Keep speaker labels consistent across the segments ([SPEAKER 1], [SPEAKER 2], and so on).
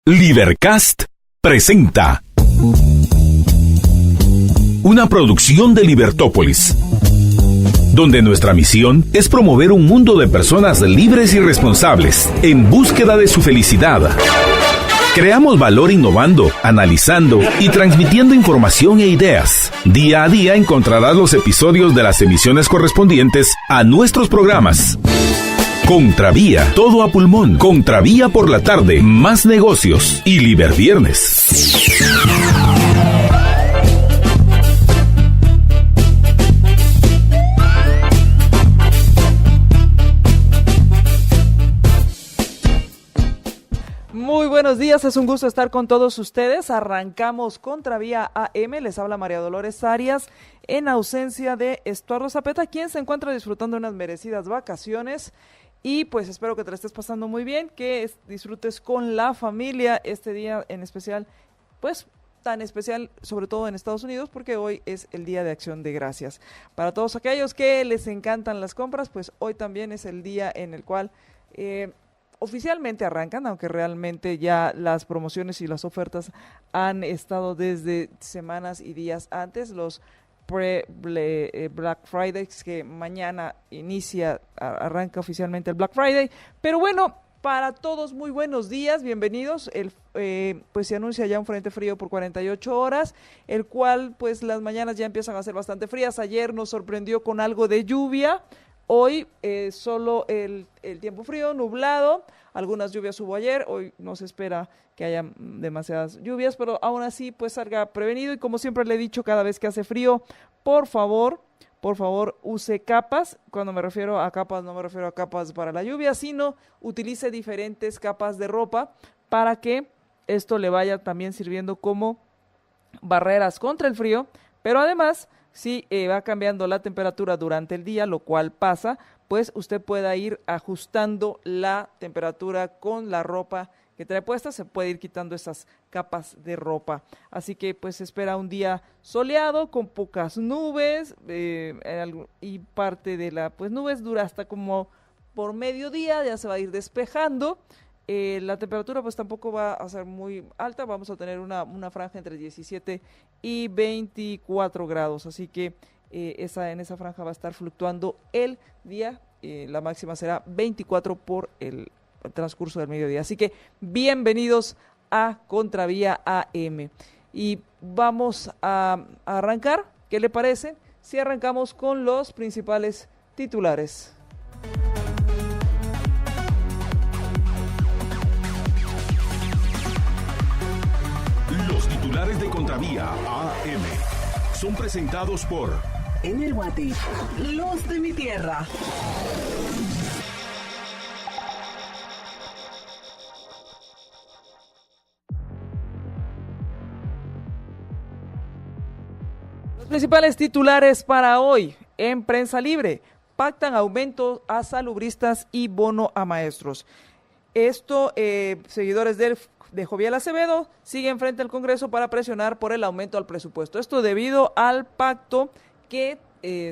[SPEAKER 1] Libercast presenta una producción de Libertópolis, donde nuestra misión es promover un mundo de personas libres y responsables en búsqueda de su felicidad. Creamos valor innovando, analizando y transmitiendo información e ideas. Día a día encontrarás los episodios de las emisiones correspondientes a nuestros programas. Contravía, todo a pulmón. Contravía por la tarde, más negocios y Liberviernes.
[SPEAKER 2] Muy buenos días, es un gusto estar con todos ustedes. Arrancamos Contravía AM, les habla María Dolores Arias, en ausencia de Estuardo Zapeta, quien se encuentra disfrutando unas merecidas vacaciones. Y pues espero que te la estés pasando muy bien, que disfrutes con la familia este día en especial, pues tan especial, sobre todo en Estados Unidos, porque hoy es el Día de Acción de Gracias. Para todos aquellos que les encantan las compras, pues hoy también es el día en el cual oficialmente arrancan, aunque realmente ya las promociones y las ofertas han estado desde semanas y días antes. Los Black Friday, que mañana arranca oficialmente el Black Friday, pero bueno, para todos muy buenos días, bienvenidos. Pues se anuncia ya un frente frío por 48 horas, el cual pues las mañanas ya empiezan a ser bastante frías. Ayer nos sorprendió con algo de lluvia. Hoy solo el tiempo frío, nublado, algunas lluvias hubo ayer, hoy no se espera que haya demasiadas lluvias, pero aún así pues salga prevenido. Y como siempre le he dicho, cada vez que hace frío, por favor use capas. Cuando me refiero a capas, no me refiero a capas para la lluvia, sino utilice diferentes capas de ropa para que esto le vaya también sirviendo como barreras contra el frío, pero además si va cambiando la temperatura durante el día, lo cual pasa, pues usted pueda ir ajustando la temperatura con la ropa que trae puesta, se puede ir quitando esas capas de ropa. Así que pues se espera un día soleado, con pocas nubes, y parte de la pues nubes dura hasta como por mediodía, ya se va a ir despejando. La temperatura pues tampoco va a ser muy alta, vamos a tener una franja entre 17 y 24 grados, así que en esa franja va a estar fluctuando el día. La máxima será 24 por el transcurso del mediodía, así que bienvenidos a Contravía AM. Y vamos a arrancar, ¿qué le parece? Si arrancamos con los principales titulares.
[SPEAKER 1] Los titulares de Contravía AM son presentados por
[SPEAKER 3] En el Guate, los de mi tierra.
[SPEAKER 2] Los principales titulares para hoy en Prensa Libre: pactan aumento a salubristas y bono a maestros. Esto, seguidores de Jovial Acevedo siguen frente al Congreso para presionar por el aumento al presupuesto. Esto debido al pacto que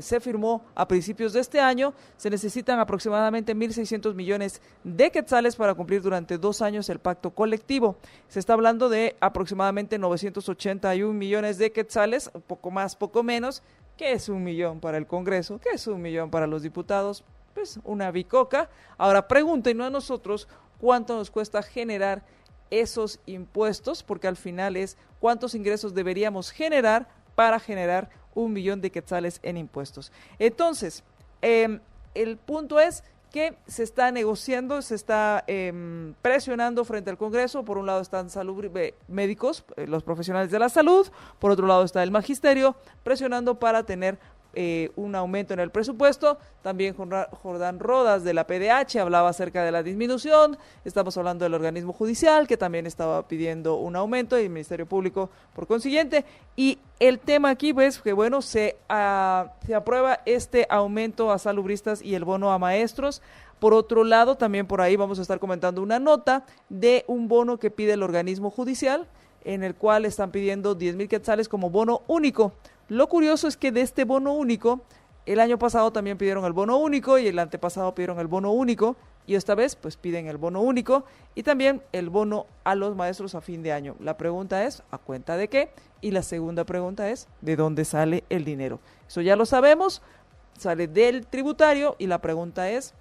[SPEAKER 2] se firmó a principios de este año. Se necesitan aproximadamente 1.600 millones de quetzales para cumplir durante 2 años el pacto colectivo. Se está hablando de aproximadamente 981 millones de quetzales, un poco más, poco menos. ¿Qué es 1 millón para el Congreso? ¿Qué es 1 millón para los diputados? Pues una bicoca. Ahora pregúntenos a nosotros cuánto nos cuesta generar esos impuestos, porque al final es cuántos ingresos deberíamos generar para generar 1 millón de quetzales en impuestos. Entonces, el punto es que se está negociando, se está presionando frente al Congreso. Por un lado están médicos, los profesionales de la salud, por otro lado está el magisterio, presionando para tener un aumento en el presupuesto. También Jordán Rodas de la PDH hablaba acerca de la disminución. Estamos hablando del organismo judicial, que también estaba pidiendo un aumento, y el Ministerio Público por consiguiente. Y el tema aquí pues que bueno, se aprueba este aumento a salubristas y el bono a maestros. Por otro lado, también por ahí vamos a estar comentando una nota de un bono que pide el organismo judicial, en el cual están pidiendo 10,000 quetzales como bono único. Lo curioso es que de este bono único, el año pasado también pidieron el bono único y el antepasado pidieron el bono único, y esta vez pues piden el bono único y también el bono a los maestros a fin de año. La pregunta es, ¿a cuenta de qué? Y la segunda pregunta es, ¿de dónde sale el dinero? Eso ya lo sabemos, sale del tributario, y la pregunta es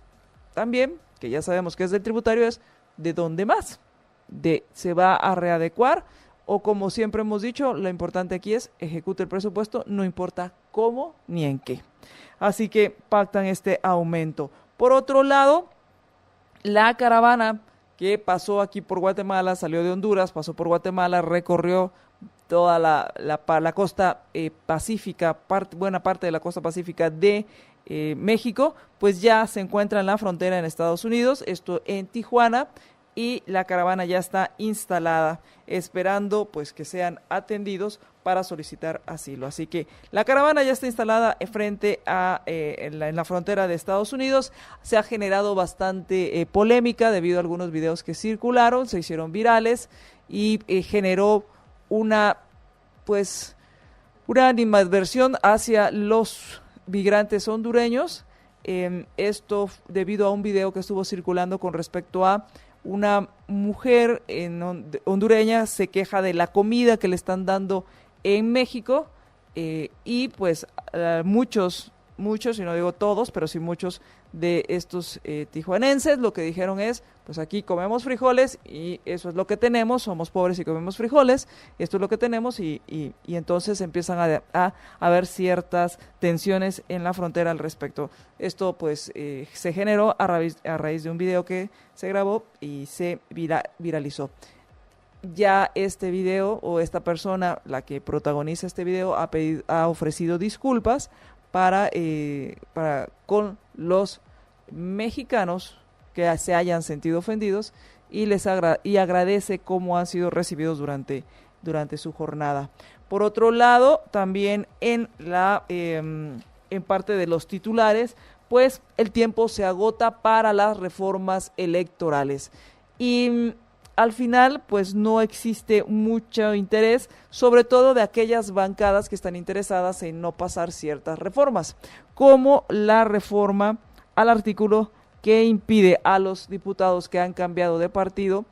[SPEAKER 2] también, que ya sabemos que es del tributario, es ¿de dónde más? ¿Se va a readecuar? O como siempre hemos dicho, lo importante aquí es ejecute el presupuesto, no importa cómo ni en qué. Así que pactan este aumento. Por otro lado, la caravana que pasó aquí por Guatemala, salió de Honduras, pasó por Guatemala, recorrió toda la costa pacífica, buena parte de la costa pacífica de México, pues ya se encuentra en la frontera en Estados Unidos, esto en Tijuana, y la caravana ya está instalada, esperando pues que sean atendidos para solicitar asilo. Así que la caravana ya está instalada frente a en la frontera de Estados Unidos. Se ha generado bastante polémica debido a algunos videos que circularon, se hicieron virales y generó una animadversión hacia los migrantes hondureños. Esto debido a un video que estuvo circulando con respecto a una mujer hondureña se queja de la comida que le están dando en México y pues muchos, y no digo todos, pero sí muchos de estos tijuanenses lo que dijeron es, pues aquí comemos frijoles y eso es lo que tenemos, somos pobres y comemos frijoles, esto es lo que tenemos y entonces empiezan a haber ciertas tensiones en la frontera al respecto. Esto pues se generó a raíz de un video que se grabó y se viralizó. Ya este video o esta persona, la que protagoniza este video, ha ofrecido disculpas para con los mexicanos que se hayan sentido ofendidos y agradece cómo han sido recibidos durante su jornada. Por otro lado, también en parte de los titulares, pues el tiempo se agota para las reformas electorales y al final pues no existe mucho interés, sobre todo de aquellas bancadas que están interesadas en no pasar ciertas reformas, como la reforma al artículo que impide a los diputados que han cambiado de partido,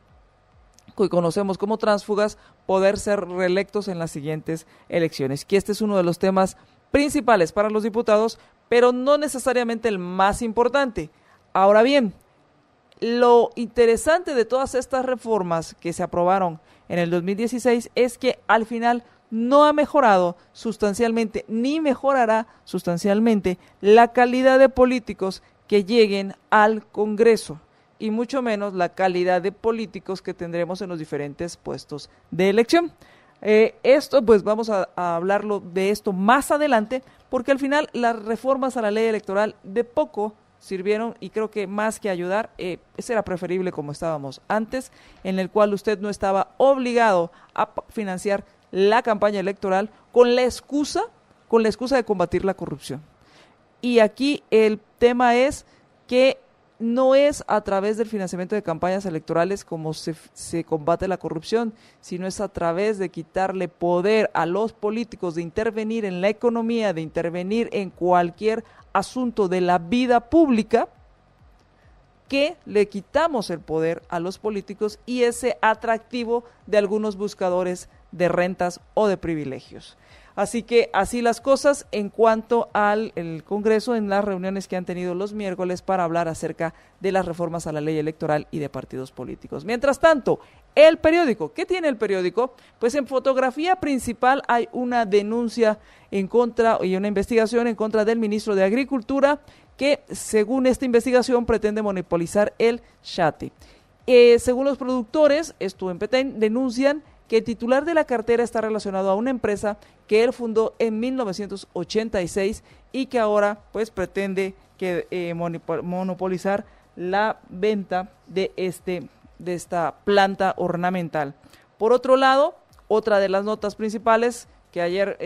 [SPEAKER 2] que conocemos como tránsfugas, poder ser reelectos en las siguientes elecciones. Que este es uno de los temas principales para los diputados, pero no necesariamente el más importante. Ahora bien, lo interesante de todas estas reformas que se aprobaron en el 2016 es que al final no ha mejorado sustancialmente ni mejorará sustancialmente la calidad de políticos que lleguen al Congreso y mucho menos la calidad de políticos que tendremos en los diferentes puestos de elección. Esto pues vamos a hablarlo de esto más adelante, porque al final las reformas a la ley electoral de poco sirvieron y creo que más que ayudar, era preferible como estábamos antes, en el cual usted no estaba obligado a financiar la campaña electoral con la excusa de combatir la corrupción. Y aquí el tema es que no es a través del financiamiento de campañas electorales como se combate la corrupción, sino es a través de quitarle poder a los políticos de intervenir en la economía, de intervenir en cualquier asunto de la vida pública, que le quitamos el poder a los políticos y ese atractivo de algunos buscadores de rentas o de privilegios. Así que así las cosas en cuanto al Congreso en las reuniones que han tenido los miércoles para hablar acerca de las reformas a la ley electoral y de partidos políticos. Mientras tanto, el periódico, ¿qué tiene el periódico? Pues en fotografía principal hay una denuncia en contra y una investigación en contra del ministro de Agricultura que, según esta investigación, pretende monopolizar el Xate. Según los productores, esto en Petén, denuncian que el titular de la cartera está relacionado a una empresa que él fundó en 1986 y que ahora pues pretende monopolizar la venta de esta planta ornamental. Por otro lado, otra de las notas principales que ayer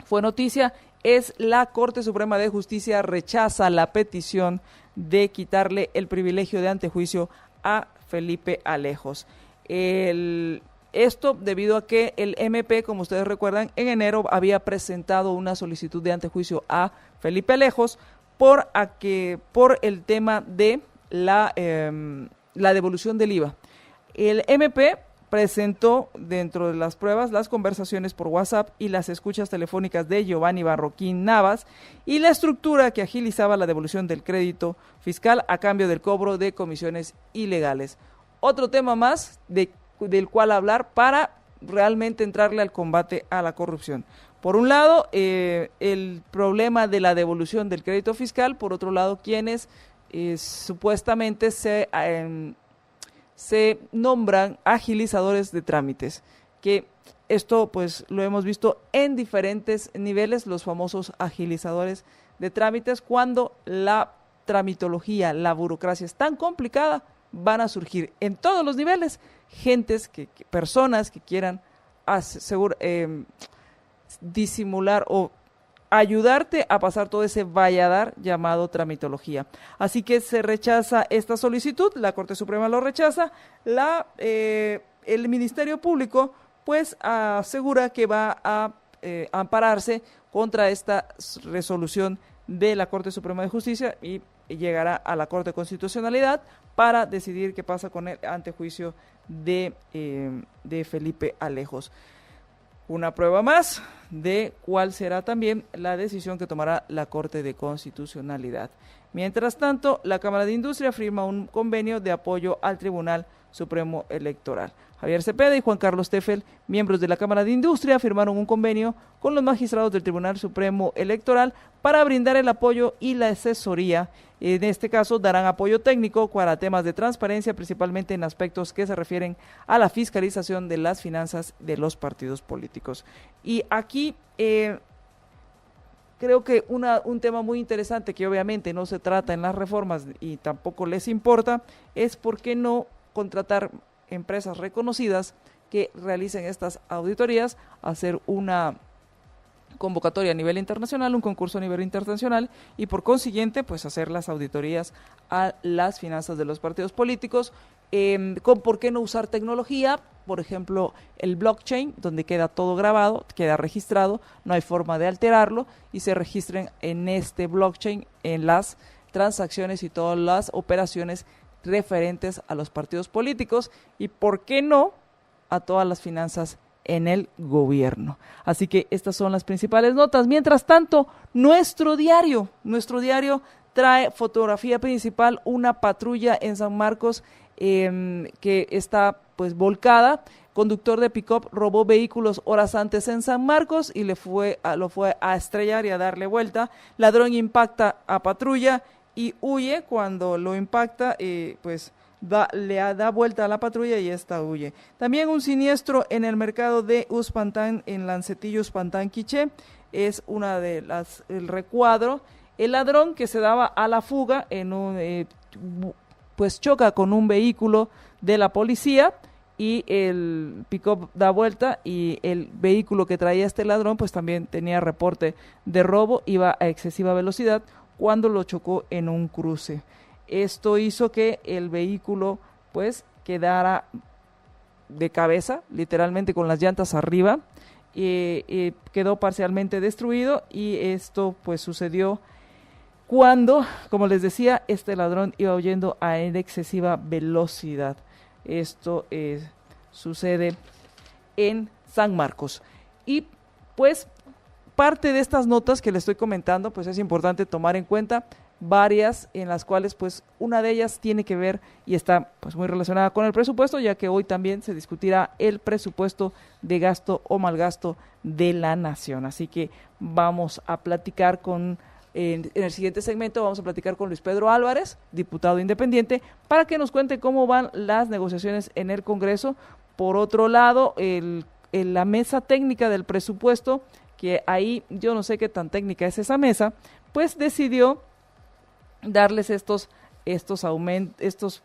[SPEAKER 2] fue noticia es la Corte Suprema de Justicia rechaza la petición de quitarle el privilegio de antejuicio a Felipe Alejos. Esto debido a que el MP, como ustedes recuerdan, en enero había presentado una solicitud de antejuicio a Felipe Alejos por el tema de la devolución del IVA. El MP presentó dentro de las pruebas las conversaciones por WhatsApp y las escuchas telefónicas de Giovanni Barroquín Navas y la estructura que agilizaba la devolución del crédito fiscal a cambio del cobro de comisiones ilegales. Otro tema más del cual hablar para realmente entrarle al combate a la corrupción. Por un lado, el problema de la devolución del crédito fiscal, por otro lado, quienes supuestamente se nombran agilizadores de trámites, que esto pues lo hemos visto en diferentes niveles, los famosos agilizadores de trámites. Cuando la tramitología, la burocracia es tan complicada, van a surgir en todos los niveles personas que quieran disimular o ayudarte a pasar todo ese valladar llamado tramitología. Así que se rechaza esta solicitud, la Corte Suprema lo rechaza, el Ministerio Público pues asegura que va a ampararse contra esta resolución de la Corte Suprema de Justicia y llegará a la Corte de Constitucionalidad para decidir qué pasa con el antejuicio de Felipe Alejos. Una prueba más de cuál será también la decisión que tomará la Corte de Constitucionalidad. Mientras tanto, la Cámara de Industria firma un convenio de apoyo al Tribunal Supremo Electoral. Javier Cepeda y Juan Carlos Teffel, miembros de la Cámara de Industria, firmaron un convenio con los magistrados del Tribunal Supremo Electoral para brindar el apoyo y la asesoría. En este caso, darán apoyo técnico para temas de transparencia, principalmente en aspectos que se refieren a la fiscalización de las finanzas de los partidos políticos. Y aquí creo que un tema muy interesante que obviamente no se trata en las reformas y tampoco les importa es por qué no contratar empresas reconocidas que realicen estas auditorías, hacer una convocatoria a nivel internacional, un concurso a nivel internacional y por consiguiente pues hacer las auditorías a las finanzas de los partidos políticos. ¿Por qué no usar tecnología? Por ejemplo, el blockchain, donde queda todo grabado, queda registrado, no hay forma de alterarlo y se registren en este blockchain en las transacciones y todas las operaciones referentes a los partidos políticos y, ¿por qué no?, a todas las finanzas en el gobierno. Así que estas son las principales notas. Mientras tanto, nuestro diario trae fotografía principal, una patrulla en San Marcos que está pues volcada. Conductor de pick-up robó vehículos horas antes en San Marcos y lo fue a estrellar y a darle vuelta. Ladrón impacta a patrulla y huye. Cuando lo impacta, le da vuelta a la patrulla y esta huye. También un siniestro en el mercado de Uspantán, en Lancetillo, Uspantán, Quiché, es una de el recuadro. El ladrón que se daba a la fuga choca con un vehículo de la policía y el pick-up da vuelta y el vehículo que traía este ladrón pues también tenía reporte de robo, iba a excesiva velocidad cuando lo chocó en un cruce. Esto hizo que el vehículo pues quedara de cabeza, literalmente con las llantas arriba, quedó parcialmente destruido y esto pues sucedió cuando, como les decía, este ladrón iba huyendo a excesiva velocidad. Esto sucede en San Marcos. Y pues parte de estas notas que les estoy comentando, pues es importante tomar en cuenta varias en las cuales pues una de ellas tiene que ver y está pues muy relacionada con el presupuesto, ya que hoy también se discutirá el presupuesto de gasto o malgasto de la nación. Así que vamos a platicar en el siguiente segmento vamos a platicar con Luis Pedro Álvarez, diputado independiente, para que nos cuente cómo van las negociaciones en el Congreso. Por otro lado, la mesa técnica del presupuesto, que ahí yo no sé qué tan técnica es esa mesa, pues decidió darles estos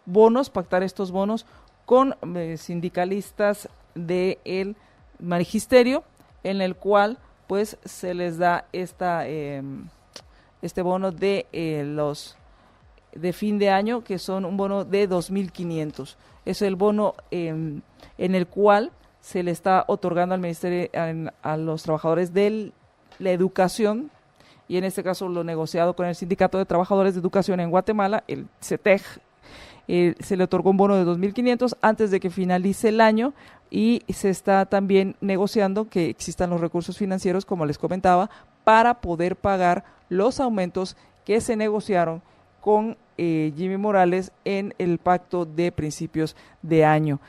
[SPEAKER 2] bonos, pactar estos bonos con sindicalistas del magisterio, en el cual pues se les da este bono de fin de año, que son un bono de 2,500. Es el bono en el cual se le está otorgando al ministerio a los trabajadores de la educación, y en este caso lo negociado con el Sindicato de Trabajadores de Educación en Guatemala, el CETEG, se le otorgó un bono de 2.500 antes de que finalice el año, y se está también negociando que existan los recursos financieros, como les comentaba, para poder pagar los aumentos que se negociaron con Jimmy Morales en el pacto de principios de año.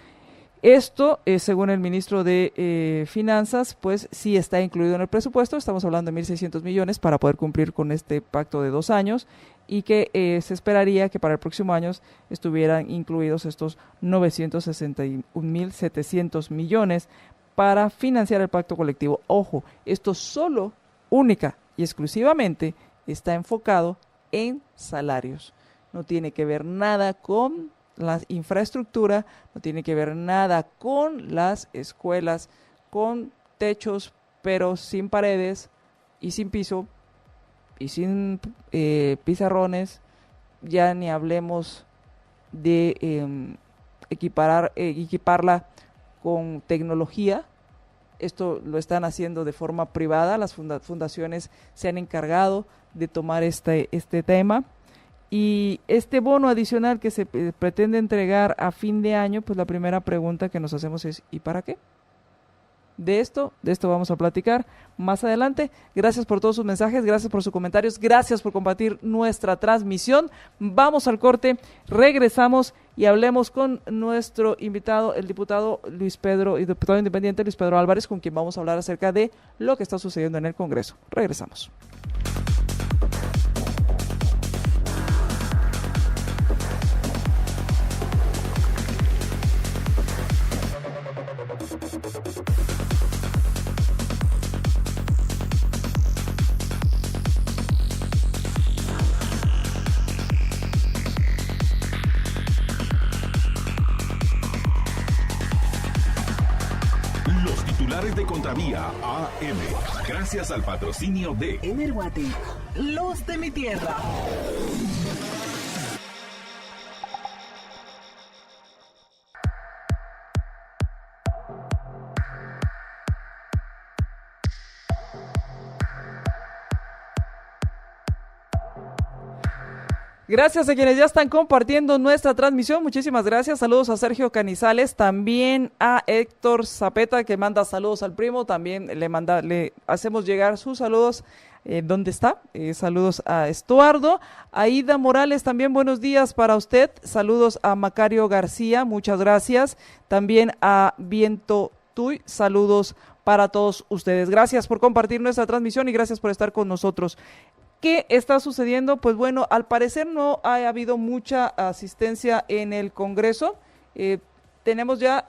[SPEAKER 2] Esto, según el ministro de Finanzas, pues sí está incluido en el presupuesto. Estamos hablando de 1.600 millones para poder cumplir con este pacto de 2 años, y que se esperaría que para el próximo año estuvieran incluidos estos 961.700 millones para financiar el pacto colectivo. Ojo, esto solo, única y exclusivamente está enfocado en salarios. No tiene que ver nada con la infraestructura, no tiene que ver nada con las escuelas, con techos pero sin paredes y sin piso y sin pizarrones. Ya ni hablemos de equiparla con tecnología. Esto lo están haciendo de forma privada, las fundaciones se han encargado de tomar este tema. Y este bono adicional que se pretende entregar a fin de año, pues la primera pregunta que nos hacemos es ¿y para qué? De esto vamos a platicar más adelante. Gracias por todos sus mensajes, gracias por sus comentarios, gracias por compartir nuestra transmisión. Vamos al corte, regresamos y hablemos con nuestro invitado, el diputado diputado independiente Luis Pedro Álvarez, con quien vamos a hablar acerca de lo que está sucediendo en el Congreso. Regresamos.
[SPEAKER 1] De Contravía AM, gracias al patrocinio de
[SPEAKER 3] En el Guate, los de mi tierra.
[SPEAKER 2] Gracias a quienes ya están compartiendo nuestra transmisión, muchísimas gracias. Saludos a Sergio Canizales, también a Héctor Zapeta, que manda saludos al primo, también le hacemos llegar sus saludos. ¿Dónde está? Saludos a Estuardo. Aida Morales, también buenos días para usted. Saludos a Macario García, muchas gracias. También a Viento Tuy, saludos para todos ustedes. Gracias por compartir nuestra transmisión y gracias por estar con nosotros. ¿Qué está sucediendo? Pues bueno, al parecer no ha habido mucha asistencia en el Congreso. Tenemos ya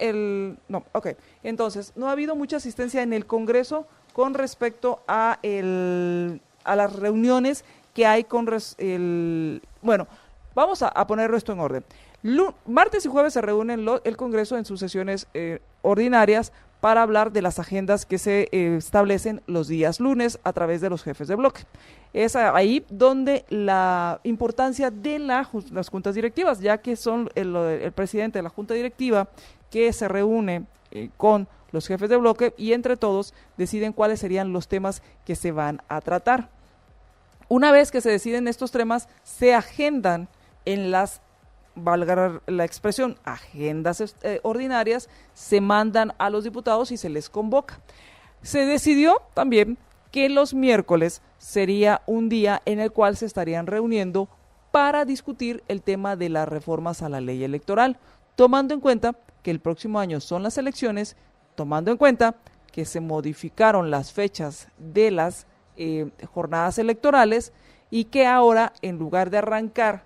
[SPEAKER 2] Entonces, no ha habido mucha asistencia en el Congreso con respecto a las reuniones que hay Bueno, vamos a ponerlo esto en orden. Martes y jueves se reúnen el Congreso en sus sesiones ordinarias para hablar de las agendas que se establecen los días lunes a través de los jefes de bloque. Es ahí donde la importancia de las juntas directivas, ya que son el presidente de la junta directiva que se reúne con los jefes de bloque y entre todos deciden cuáles serían los temas que se van a tratar. Una vez que se deciden estos temas, se agendan en valga la expresión, agendas ordinarias, se mandan a los diputados y se les convoca. Se decidió también que los miércoles sería un día en el cual se estarían reuniendo para discutir el tema de las reformas a la ley electoral, tomando en cuenta que el próximo año son las elecciones, tomando en cuenta que se modificaron las fechas de las jornadas electorales y que ahora, en lugar de arrancar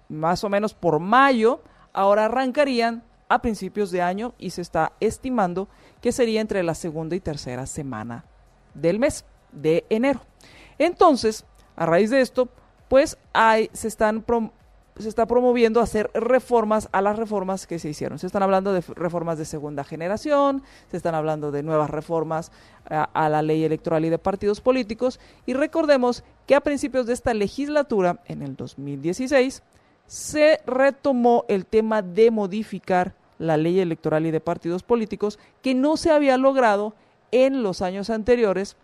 [SPEAKER 2] más o menos por mayo, ahora arrancarían a principios de año y se está estimando que sería entre la segunda y tercera semana del mes de enero. Entonces, a raíz de esto, pues se está promoviendo hacer reformas a las reformas que se hicieron. Se están hablando de reformas de segunda generación, se están hablando de nuevas reformas a la ley electoral y de partidos políticos, y recordemos que a principios de esta legislatura, en el 2016, se retomó el tema de modificar la ley electoral y de partidos políticos, que no se había logrado en los años anteriores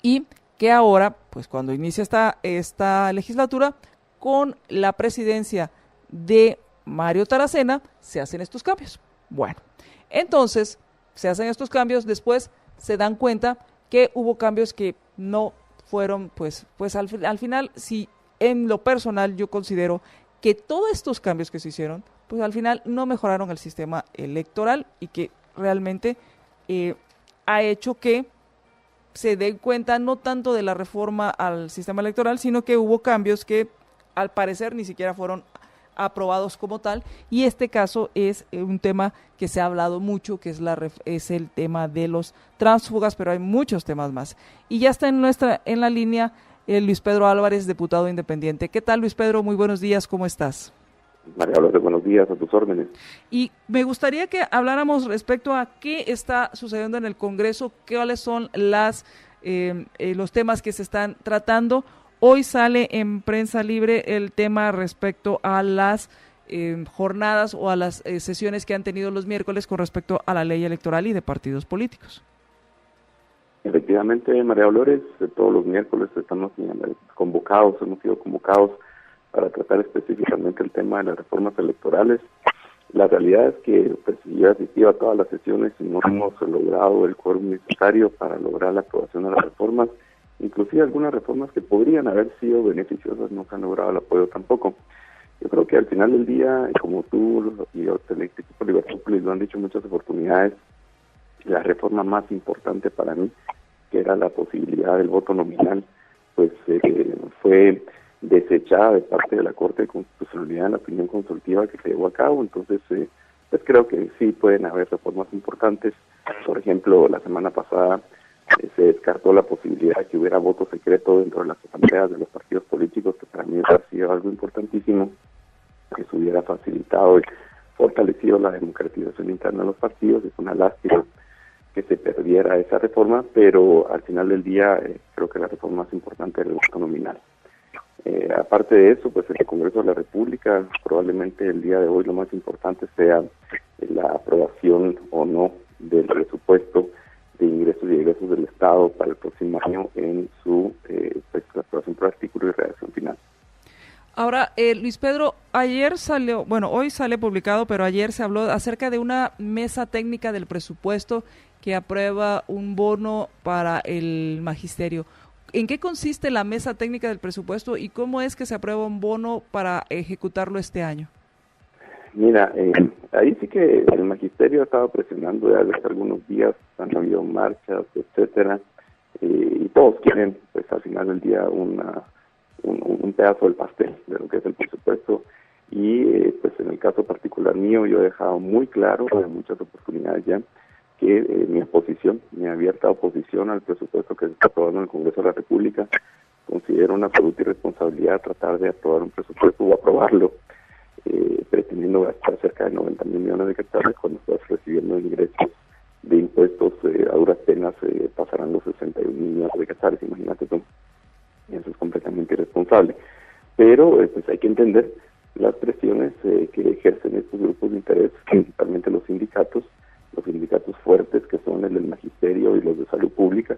[SPEAKER 2] y que ahora, pues cuando inicia esta legislatura, con la presidencia de Mario Taracena se hacen estos cambios. Bueno, entonces se hacen estos cambios, después se dan cuenta que hubo cambios que no fueron, pues al final, si en lo personal yo considero que todos estos cambios que se hicieron, pues al final no mejoraron el sistema electoral y que realmente ha hecho que se den cuenta no tanto de la reforma al sistema electoral, sino que hubo cambios que al parecer ni siquiera fueron aprobados como tal, y este caso es un tema que se ha hablado mucho, que es el tema de los tránsfugas, pero hay muchos temas más. Y ya está en la línea Luis Pedro Álvarez, diputado independiente. ¿Qué tal, Luis Pedro? Muy buenos días, ¿cómo estás?
[SPEAKER 4] María Dolores, buenos días, a tus órdenes.
[SPEAKER 2] Y me gustaría que habláramos respecto a qué está sucediendo en el Congreso, cuáles son los temas que se están tratando. Hoy sale en Prensa Libre el tema respecto a las jornadas o a las sesiones que han tenido los miércoles con respecto a la ley electoral y de partidos políticos.
[SPEAKER 4] Efectivamente, María Dolores, todos los miércoles estamos convocados, hemos sido convocados para tratar específicamente el tema de las reformas electorales. La realidad es que pues, yo he asistido a todas las sesiones y no hemos logrado el quórum necesario para lograr la aprobación de las reformas. Inclusive algunas reformas que podrían haber sido beneficiosas no se han logrado el apoyo tampoco. Yo creo que al final del día, como tú y el equipo Libertópolis lo han dicho en muchas oportunidades, la reforma más importante para mí, que era la posibilidad del voto nominal, pues fue desechada de parte de la Corte de Constitucionalidad en la opinión consultiva que se llevó a cabo. Entonces, pues creo que sí pueden haber reformas importantes. Por ejemplo, la semana pasada se descartó la posibilidad de que hubiera voto secreto dentro de las asambleas de los partidos políticos, que para mí ha sido algo importantísimo, que se hubiera facilitado y fortalecido la democratización interna de los partidos. Es una lástima que se perdiera esa reforma, pero al final del día creo que la reforma más importante es el voto nominal. Aparte de eso, pues en el Congreso de la República, probablemente el día de hoy lo más importante sea la aprobación o no del presupuesto de ingresos y egresos del Estado para el próximo año en su aprobación por artículo y redacción final.
[SPEAKER 2] Ahora, Luis Pedro, hoy sale publicado, pero ayer se habló acerca de una mesa técnica del presupuesto que aprueba un bono para el magisterio. ¿En qué consiste la mesa técnica del presupuesto y cómo es que se aprueba un bono para ejecutarlo este año?
[SPEAKER 4] Mira, ahí sí que el magisterio ha estado presionando ya desde algunos días, han habido marchas, etcétera, y todos quieren, pues al final del día, un pedazo del pastel de lo que es el presupuesto. Y pues en el caso particular mío, yo he dejado muy claro en muchas oportunidades ya que mi abierta oposición al presupuesto que se está aprobando en el Congreso de la República, considero una absoluta irresponsabilidad tratar de aprobar un presupuesto o aprobarlo pretendiendo gastar cerca de 90,000 millones de quetzales cuando estás recibiendo ingresos de impuestos a duras penas pasarán los 61 millones de quetzales, imagínate tú. Eso es completamente irresponsable. Pero pues hay que entender las presiones que ejercen estos grupos de interés, principalmente los sindicatos fuertes que son el del magisterio y los de salud pública.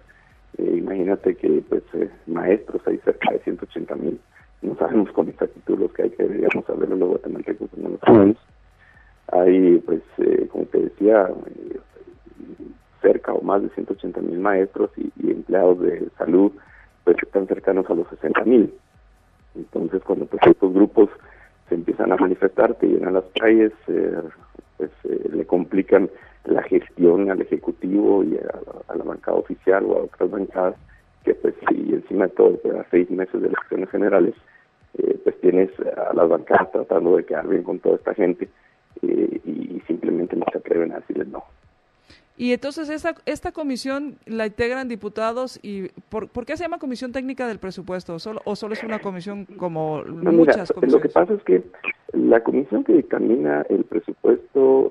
[SPEAKER 4] Imagínate que pues maestros hay cerca de 180,000, no sabemos con exactitud los que hay, que deberíamos saberlo los guatemaltecos, no lo sabemos. Hay pues como te decía cerca o más de 180,000 maestros y empleados de salud pues están cercanos a los 60,000. Entonces cuando pues estos grupos se empiezan a manifestar, te llenan las calles, le complican la gestión al Ejecutivo y a la bancada oficial o a otras bancadas, que pues y encima de todo, pues, a 6 meses de elecciones generales, pues tienes a las bancadas tratando de quedar bien con toda esta gente y simplemente no se atreven a decirles no.
[SPEAKER 2] Y entonces esta comisión la integran diputados y ¿por qué se llama Comisión Técnica del Presupuesto? ¿O solo es una comisión como muchas comisiones?
[SPEAKER 4] Lo que pasa es que la comisión que dictamina el presupuesto,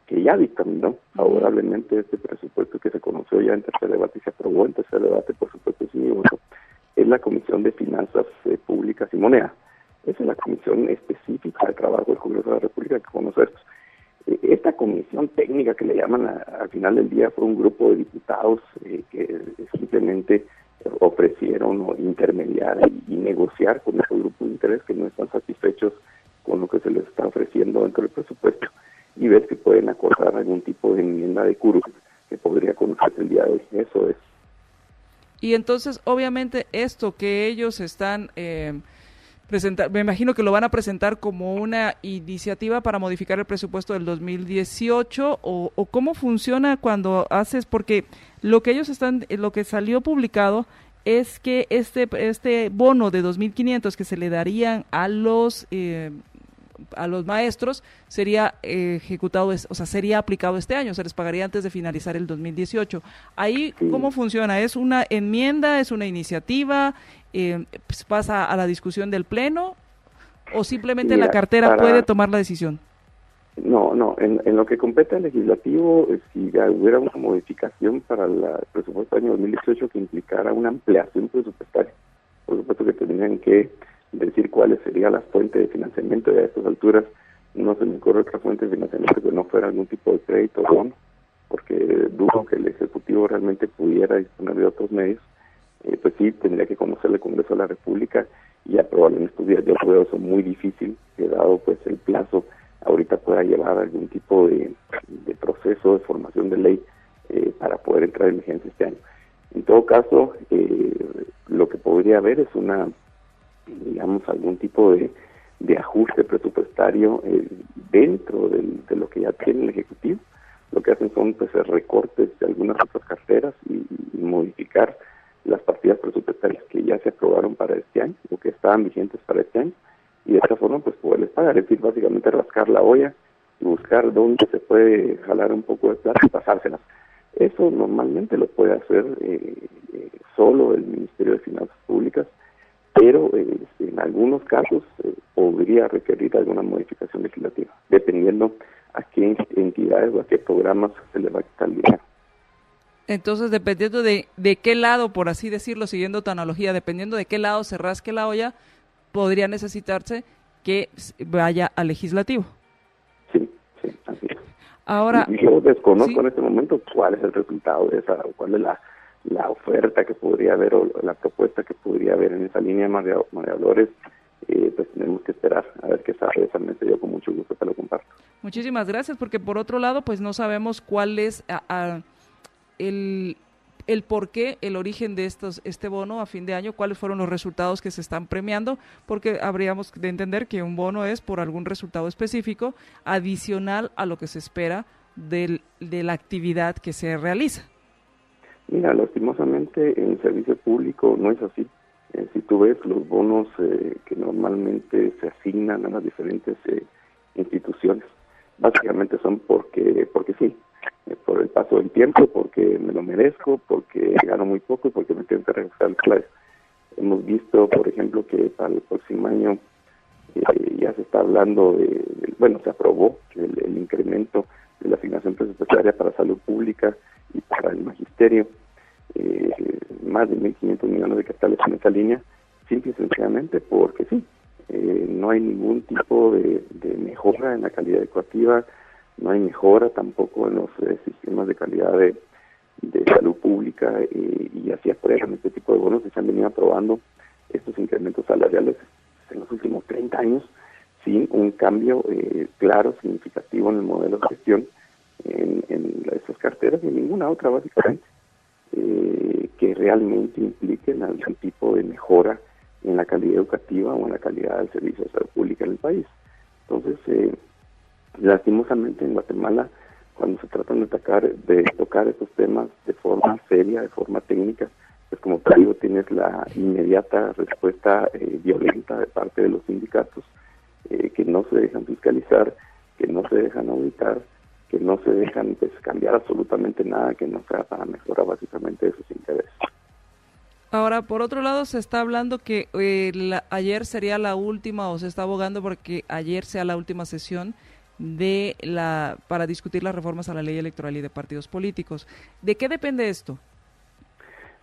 [SPEAKER 4] que ya dictaminó favorablemente este presupuesto que se conoció ya en tercer debate y se aprobó en tercer debate, por supuesto sin mi voto, es la Comisión de Finanzas Públicas y Moneda. Esa es la comisión específica de trabajo del Congreso de la República que conoce esto. Esta comisión técnica que le llaman al final del día fue un grupo de diputados que simplemente ofrecieron o intermediar y negociar con ese grupo de interés que no están satisfechos con lo que se les está ofreciendo dentro del presupuesto y ver si pueden acordar algún tipo de enmienda de curul que podría conocerse el día de hoy. Eso es.
[SPEAKER 2] Y entonces, obviamente, esto que ellos están me imagino que lo van a presentar como una iniciativa para modificar el presupuesto del 2018 o cómo funciona cuando haces, porque lo que ellos lo que salió publicado es que este bono de 2.500 que se le darían a los maestros sería ejecutado, o sea, sería aplicado este año, se les pagaría antes de finalizar el 2018. Ahí, ¿cómo funciona? ¿Es una enmienda, es una iniciativa, pues pasa a la discusión del Pleno o simplemente la cartera puede tomar la decisión?
[SPEAKER 4] No, en lo que compete al legislativo, si hubiera una modificación para el presupuesto del año 2018 que implicara una ampliación presupuestaria, por supuesto que tendrían que decir cuáles serían las fuentes de financiamiento, y a estas alturas no se me ocurre otra fuente de financiamiento que no fuera algún tipo de crédito o bono, porque dudo que el Ejecutivo realmente pudiera disponer de otros medios. Pues sí, tendría que conocer el Congreso de la República y aprobarlo en estos días. Yo veo eso muy difícil, que dado pues el plazo, ahorita pueda llevar algún tipo de proceso de formación de ley para poder entrar en vigencia este año. En todo caso, lo que podría haber es algún tipo de ajuste presupuestario dentro de lo que ya tiene el Ejecutivo. Lo que hacen son pues recortes de algunas otras carteras y modificar las partidas presupuestarias que ya se aprobaron para este año o que estaban vigentes para este año, y de esta forma pues poderles pagar, es decir, básicamente rascar la olla y buscar dónde se puede jalar un poco de plata y pasárselas. Eso normalmente lo puede hacer solo el Ministerio de Finanzas Públicas, pero en algunos casos podría requerir alguna modificación legislativa, dependiendo a qué entidades o a qué programas se le va a quitar el dinero.
[SPEAKER 2] Entonces, dependiendo de qué lado, por así decirlo, siguiendo tu analogía, dependiendo de qué lado se rasque la olla, podría necesitarse que vaya al legislativo.
[SPEAKER 4] Sí, así es.
[SPEAKER 2] Ahora,
[SPEAKER 4] yo desconozco en este momento cuál es el resultado de esa, o cuál es la oferta que podría haber o la propuesta que podría haber en esa línea, María Dolores. Pues tenemos que esperar a ver qué sale de esa mesa. Yo con mucho gusto te lo comparto.
[SPEAKER 2] Muchísimas gracias, porque por otro lado, pues no sabemos cuál es el por qué, el origen de este bono a fin de año, cuáles fueron los resultados que se están premiando, porque habríamos de entender que un bono es por algún resultado específico adicional a lo que se espera de la actividad que se realiza.
[SPEAKER 4] Mira, lastimosamente en el servicio público no es así. Si tú ves los bonos que normalmente se asignan a las diferentes instituciones, básicamente son porque sí, por el paso del tiempo, porque me lo merezco, porque gano muy poco y porque me tengo que regresar al salario. Hemos visto, por ejemplo, que para el próximo año ya se está hablando se aprobó el incremento de la asignación presupuestaria para salud pública y para el magisterio, más de 1.500 millones de quetzales en esa línea, simple y sencillamente porque sí, no hay ningún tipo de mejora en la calidad educativa, no hay mejora tampoco en los sistemas de calidad de salud pública, y así aprueban este tipo de bonos que se han venido aprobando estos incrementos salariales en los últimos 30 años sin un cambio claro, significativo en el modelo de gestión en esas carteras y en ninguna otra básicamente que realmente impliquen algún tipo de mejora en la calidad educativa o en la calidad del servicio de salud pública en el país. Entonces, lastimosamente en Guatemala, cuando se tratan de tocar estos temas de forma seria, de forma técnica, pues como te digo, tienes la inmediata respuesta violenta de parte de los sindicatos, que no se dejan fiscalizar, que no se dejan auditar, que no se dejan cambiar absolutamente nada que no sea para mejorar básicamente sus intereses.
[SPEAKER 2] Ahora, por otro lado, se está hablando que ayer sería la última, o se está abogando porque ayer sea la última sesión para discutir las reformas a la ley electoral y de partidos políticos. ¿De qué depende esto?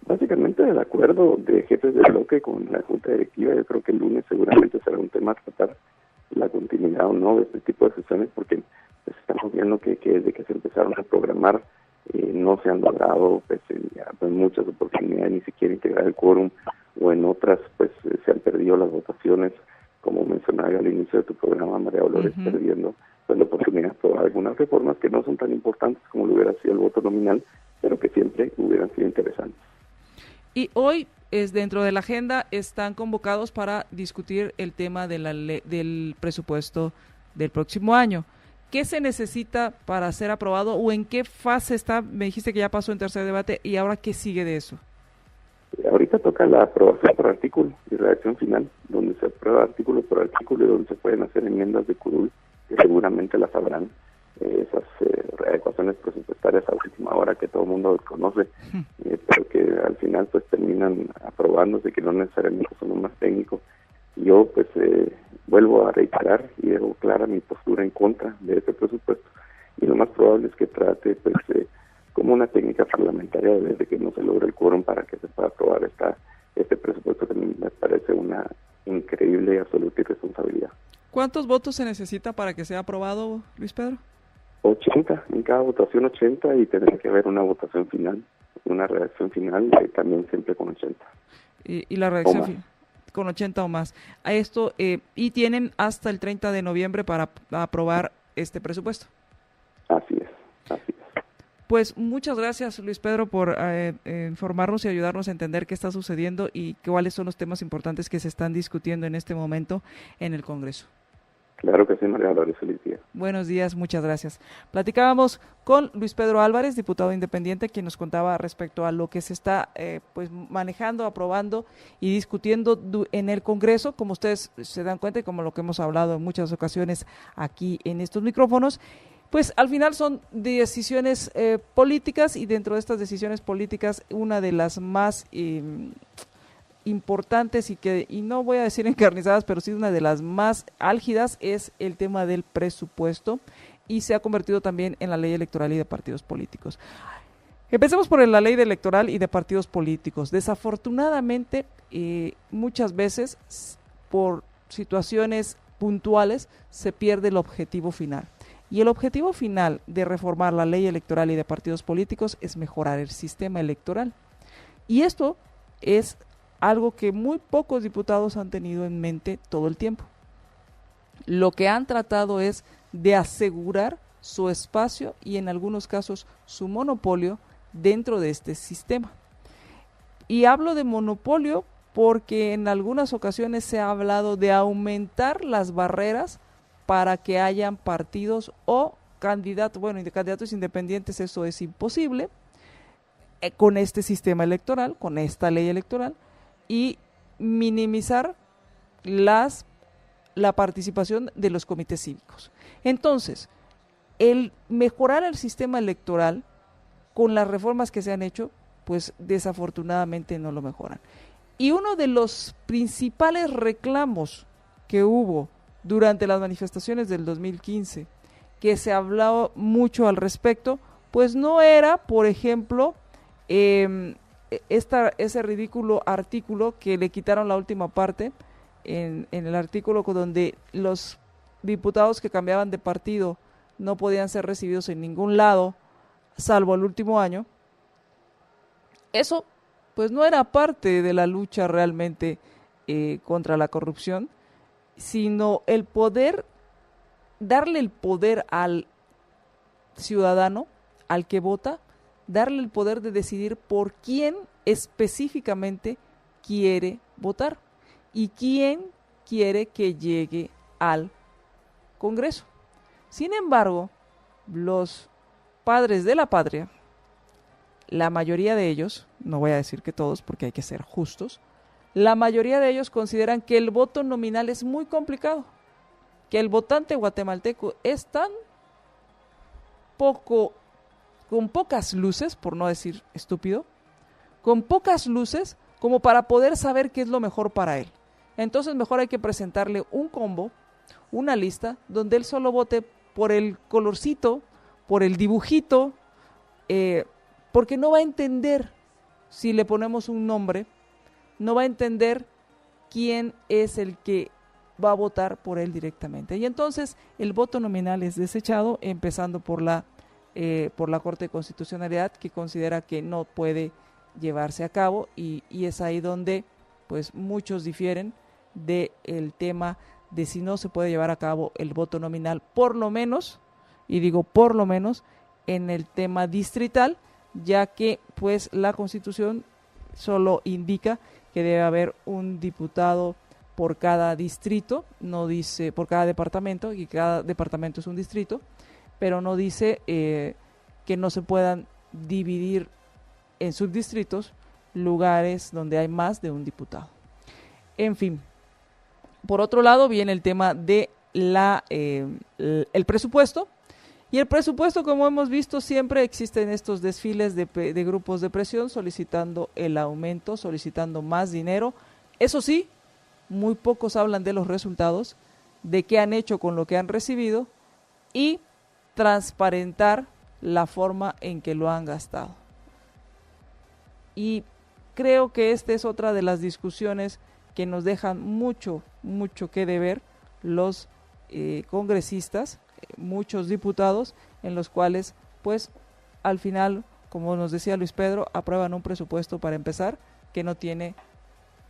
[SPEAKER 4] Básicamente del acuerdo de jefes de bloque con la Junta Directiva. Yo creo que el lunes seguramente será un tema a tratar, la continuidad o no de este tipo de sesiones, porque pues estamos viendo que desde que se empezaron a programar no se han logrado, pues en muchas oportunidades ni siquiera integrar el quórum, o en otras pues se han perdido las votaciones, como mencionaba al inicio de tu programa, María Dolores, perdiendo pues la oportunidad de aprobar algunas reformas que no son tan importantes como lo hubiera sido el voto nominal, pero que siempre hubieran sido interesantes.
[SPEAKER 2] Y hoy, dentro de la agenda, están convocados para discutir el tema de del presupuesto del próximo año. ¿Qué se necesita para ser aprobado o en qué fase está? Me dijiste que ya pasó en tercer debate, ¿y ahora qué sigue de eso?
[SPEAKER 4] Ahorita toca la aprobación por artículo y redacción final, donde se aprueba artículo por artículo y donde se pueden hacer enmiendas de curul, que seguramente las habrán, esas adecuaciones presupuestarias a última hora que todo el mundo conoce, pero que al final pues terminan aprobándose, que no necesariamente son lo más técnico. Yo pues vuelvo a reiterar y dejo clara mi postura en contra de este presupuesto, y lo más probable es que trate pues como una técnica parlamentaria desde que no se logre el quórum para que se pueda aprobar este presupuesto, que me parece una increíble y absoluta irresponsabilidad.
[SPEAKER 2] ¿Cuántos votos se necesita para que sea aprobado, Luis Pedro?
[SPEAKER 4] 80, en cada votación 80, y tendría que haber una votación final, una redacción final, también siempre con 80.
[SPEAKER 2] Y la redacción final con 80 o más. A esto, y tienen hasta el 30 de noviembre para aprobar este presupuesto.
[SPEAKER 4] Así es.
[SPEAKER 2] Pues muchas gracias, Luis Pedro, por informarnos y ayudarnos a entender qué está sucediendo y cuáles son los temas importantes que se están discutiendo en este momento en el Congreso.
[SPEAKER 4] Claro que sí, María Dolores, feliz día.
[SPEAKER 2] Buenos días, muchas gracias. Platicábamos con Luis Pedro Álvarez, diputado independiente, quien nos contaba respecto a lo que se está pues manejando, aprobando y discutiendo en el Congreso, como ustedes se dan cuenta y como lo que hemos hablado en muchas ocasiones aquí en estos micrófonos. Pues al final son decisiones políticas, y dentro de estas decisiones políticas una de las más importantes y no voy a decir encarnizadas, pero sí una de las más álgidas es el tema del presupuesto, y se ha convertido también en la ley electoral y de partidos políticos. Empecemos por la ley electoral y de partidos políticos. Desafortunadamente, muchas veces por situaciones puntuales se pierde el objetivo final. Y el objetivo final de reformar la ley electoral y de partidos políticos es mejorar el sistema electoral. Y esto es algo que muy pocos diputados han tenido en mente todo el tiempo. Lo que han tratado es de asegurar su espacio y en algunos casos su monopolio dentro de este sistema. Y hablo de monopolio porque en algunas ocasiones se ha hablado de aumentar las barreras para que hayan partidos o candidatos, bueno, de candidatos independientes. Eso es imposible con este sistema electoral, con esta ley electoral, y minimizar la participación de los comités cívicos. Entonces, el mejorar el sistema electoral con las reformas que se han hecho, pues desafortunadamente no lo mejoran. Y uno de los principales reclamos que hubo durante las manifestaciones del 2015, que se hablaba mucho al respecto, pues no era, por ejemplo, ese ridículo artículo que le quitaron la última parte, en el artículo donde los diputados que cambiaban de partido no podían ser recibidos en ningún lado, salvo el último año. Eso pues no era parte de la lucha realmente contra la corrupción, sino el poder, darle el poder al ciudadano, al que vota, darle el poder de decidir por quién específicamente quiere votar y quién quiere que llegue al Congreso. Sin embargo, los padres de la patria, la mayoría de ellos, no voy a decir que todos porque hay que ser justos, la mayoría de ellos consideran que el voto nominal es muy complicado, que el votante guatemalteco es tan poco, con pocas luces, por no decir estúpido, con pocas luces como para poder saber qué es lo mejor para él. Entonces mejor hay que presentarle un combo, una lista, donde él solo vote por el colorcito, por el dibujito, porque no va a entender si le ponemos un nombre, no va a entender quién es el que va a votar por él directamente. Y entonces el voto nominal es desechado, empezando por la por la Corte de Constitucionalidad, que considera que no puede llevarse a cabo, y es ahí donde pues muchos difieren del tema de si no se puede llevar a cabo el voto nominal, por lo menos, y digo por lo menos, en el tema distrital, ya que pues la Constitución solo indica que debe haber un diputado por cada distrito, no dice por cada departamento, y cada departamento es un distrito, pero no dice que no se puedan dividir en subdistritos lugares donde hay más de un diputado. En fin, por otro lado viene el tema de el presupuesto. Y el presupuesto, como hemos visto, siempre existen estos desfiles de grupos de presión solicitando el aumento, solicitando más dinero. Eso sí, muy pocos hablan de los resultados, de qué han hecho con lo que han recibido y transparentar la forma en que lo han gastado. Y creo que esta es otra de las discusiones que nos dejan mucho que deber los congresistas, muchos diputados, en los cuales pues al final, como nos decía Luis Pedro, aprueban un presupuesto para empezar que no tiene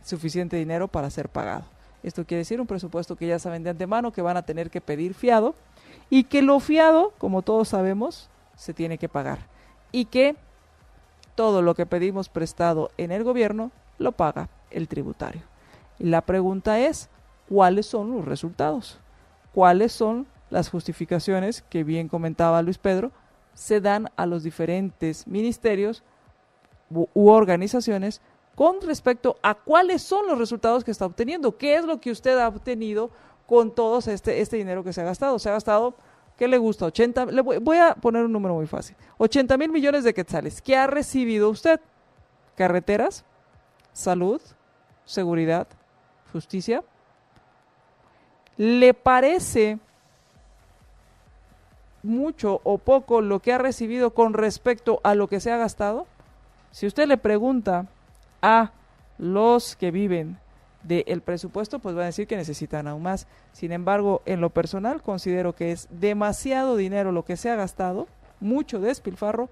[SPEAKER 2] suficiente dinero para ser pagado. Esto quiere decir un presupuesto que ya saben de antemano que van a tener que pedir fiado, y que lo fiado, como todos sabemos, se tiene que pagar, y que todo lo que pedimos prestado en el gobierno lo paga el tributario. Y la pregunta es, ¿cuáles son los resultados? ¿Cuáles son las justificaciones que, bien comentaba Luis Pedro, se dan a los diferentes ministerios u organizaciones con respecto a cuáles son los resultados que está obteniendo? ¿Qué es lo que usted ha obtenido con todo este dinero que se ha gastado? Se ha gastado, ¿qué le gusta? 80, voy a poner un número muy fácil, 80,000 millones de quetzales. ¿Qué ha recibido usted? Carreteras, salud, seguridad, justicia. ¿Le parece mucho o poco lo que ha recibido con respecto a lo que se ha gastado? Si usted le pregunta a los que viven del presupuesto, pues van a decir que necesitan aún más. Sin embargo, en lo personal considero que es demasiado dinero lo que se ha gastado, mucho despilfarro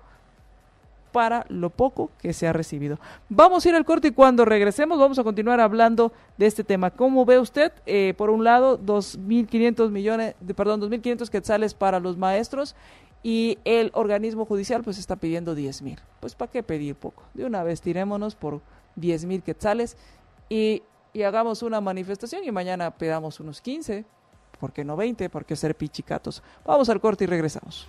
[SPEAKER 2] para lo poco que se ha recibido. Vamos a ir al corte y cuando regresemos vamos a continuar hablando de este tema. ¿Cómo ve usted? Por un lado, 2.500 quetzales para los maestros, y el organismo judicial pues está pidiendo 10,000. Pues ¿para qué pedir poco? De una vez tirémonos por 10,000 quetzales y hagamos una manifestación, y mañana pedamos unos 15, ¿por qué no 20? ¿Por qué ser pichicatos? Vamos al corte y regresamos.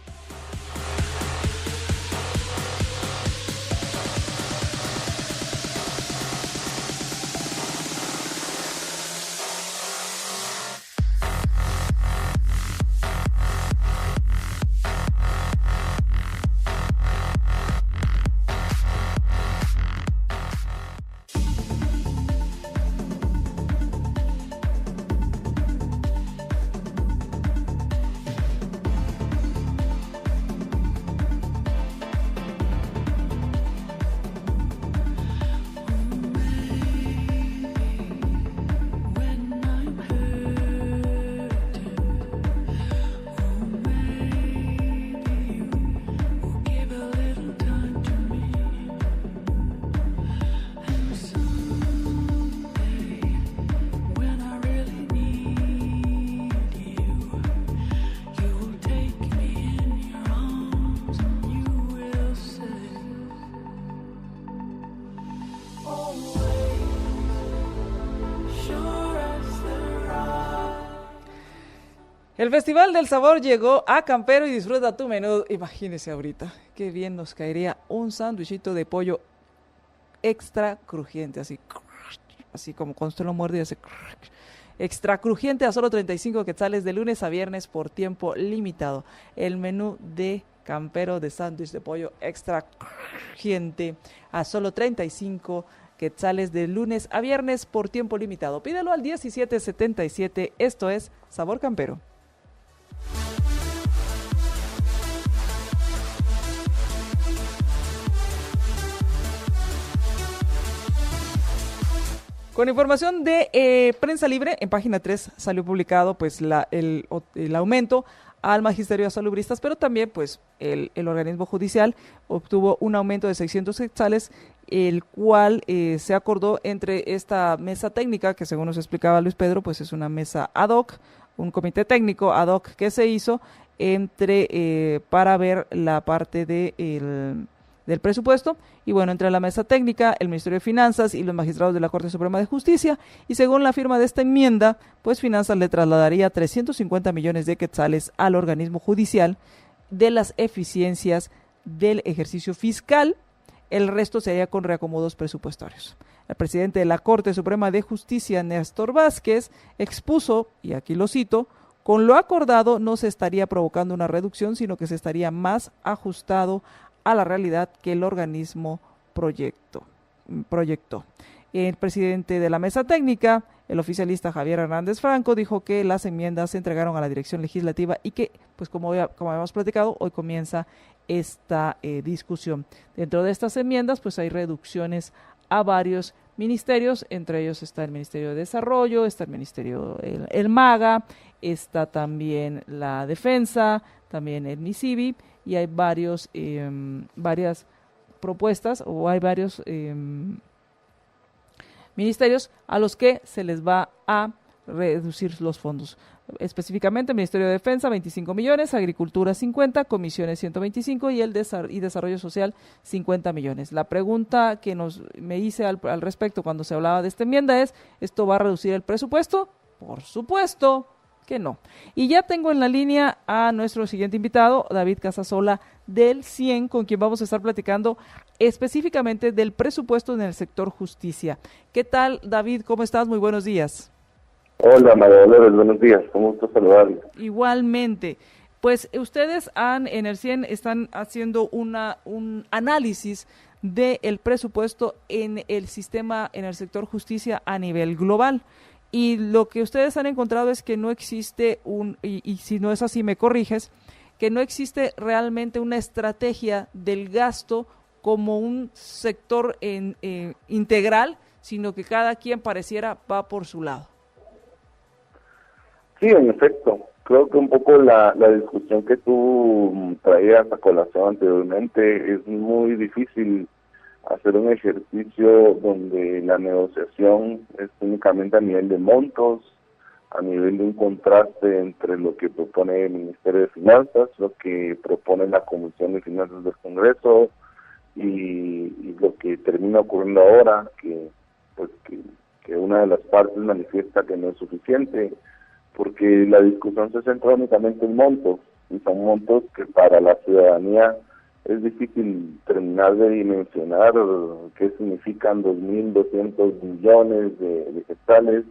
[SPEAKER 2] El Festival del Sabor llegó a Campero y disfruta tu menú. Imagínese ahorita, qué bien nos caería un sándwichito de pollo extra crujiente, así como cuando usted lo muerde y hace extra crujiente a solo 35 quetzales de lunes a viernes por tiempo limitado. El menú de Campero de sándwich de pollo extra crujiente a solo 35 quetzales de lunes a viernes por tiempo limitado. Pídelo al 1777. Esto es Sabor Campero. Con información de Prensa Libre, en página 3 salió publicado pues el aumento al magisterio de salubristas, pero también pues el organismo judicial obtuvo un aumento de 600 quetzales, el cual se acordó entre esta mesa técnica, que según nos explicaba Luis Pedro, pues es una mesa ad hoc, un comité técnico ad hoc que se hizo para ver la parte del presupuesto, y bueno, entre la mesa técnica, el Ministerio de Finanzas y los magistrados de la Corte Suprema de Justicia, y según la firma de esta enmienda, pues Finanzas le trasladaría 350 millones de quetzales al organismo judicial de las eficiencias del ejercicio fiscal. El resto sería con reacomodos presupuestarios. El presidente de la Corte Suprema de Justicia, Néstor Vázquez, expuso, y aquí lo cito: con lo acordado no se estaría provocando una reducción, sino que se estaría más ajustado a la realidad que el organismo proyectó. El presidente de la mesa técnica, el oficialista Javier Hernández Franco, dijo que las enmiendas se entregaron a la dirección legislativa y que, pues como habíamos platicado, hoy comienza esta discusión. Dentro de estas enmiendas, pues hay reducciones a varios ministerios, entre ellos está el Ministerio de Desarrollo, está el Ministerio, el MAGA, está también la Defensa, también el MISIBI, y hay varias propuestas, o hay varios ministerios a los que se les va a reducir los fondos. Específicamente, el Ministerio de Defensa, 25 millones, Agricultura, 50, Comisiones, 125, y Desarrollo Social, 50 millones. La pregunta que me hice al respecto cuando se hablaba de esta enmienda es: ¿esto va a reducir el presupuesto? Por supuesto que no. Y ya tengo en la línea a nuestro siguiente invitado, David Casasola del CIEN, con quien vamos a estar platicando específicamente del presupuesto en el sector justicia. ¿Qué tal, David? ¿Cómo estás? Muy buenos días.
[SPEAKER 4] Hola, María Dolores, buenos días. Un gusto saludarle.
[SPEAKER 2] Igualmente. Pues ustedes en el CIEN están haciendo un análisis del presupuesto en el sistema, en el sector justicia a nivel global. Y lo que ustedes han encontrado es que no existe y si no es así me corriges, que no existe realmente una estrategia del gasto como un sector integral, sino que cada quien pareciera va por su lado.
[SPEAKER 4] Sí, en efecto. Creo que un poco la discusión que tú traías a colación anteriormente, es muy difícil hacer un ejercicio donde la negociación es únicamente a nivel de montos, a nivel de un contraste entre lo que propone el Ministerio de Finanzas, lo que propone la Comisión de Finanzas del Congreso y lo que termina ocurriendo ahora, que una de las partes manifiesta que no es suficiente, porque la discusión se centra únicamente en montos, y son montos que para la ciudadanía es difícil terminar de dimensionar qué significan 2.200 millones de quetzales,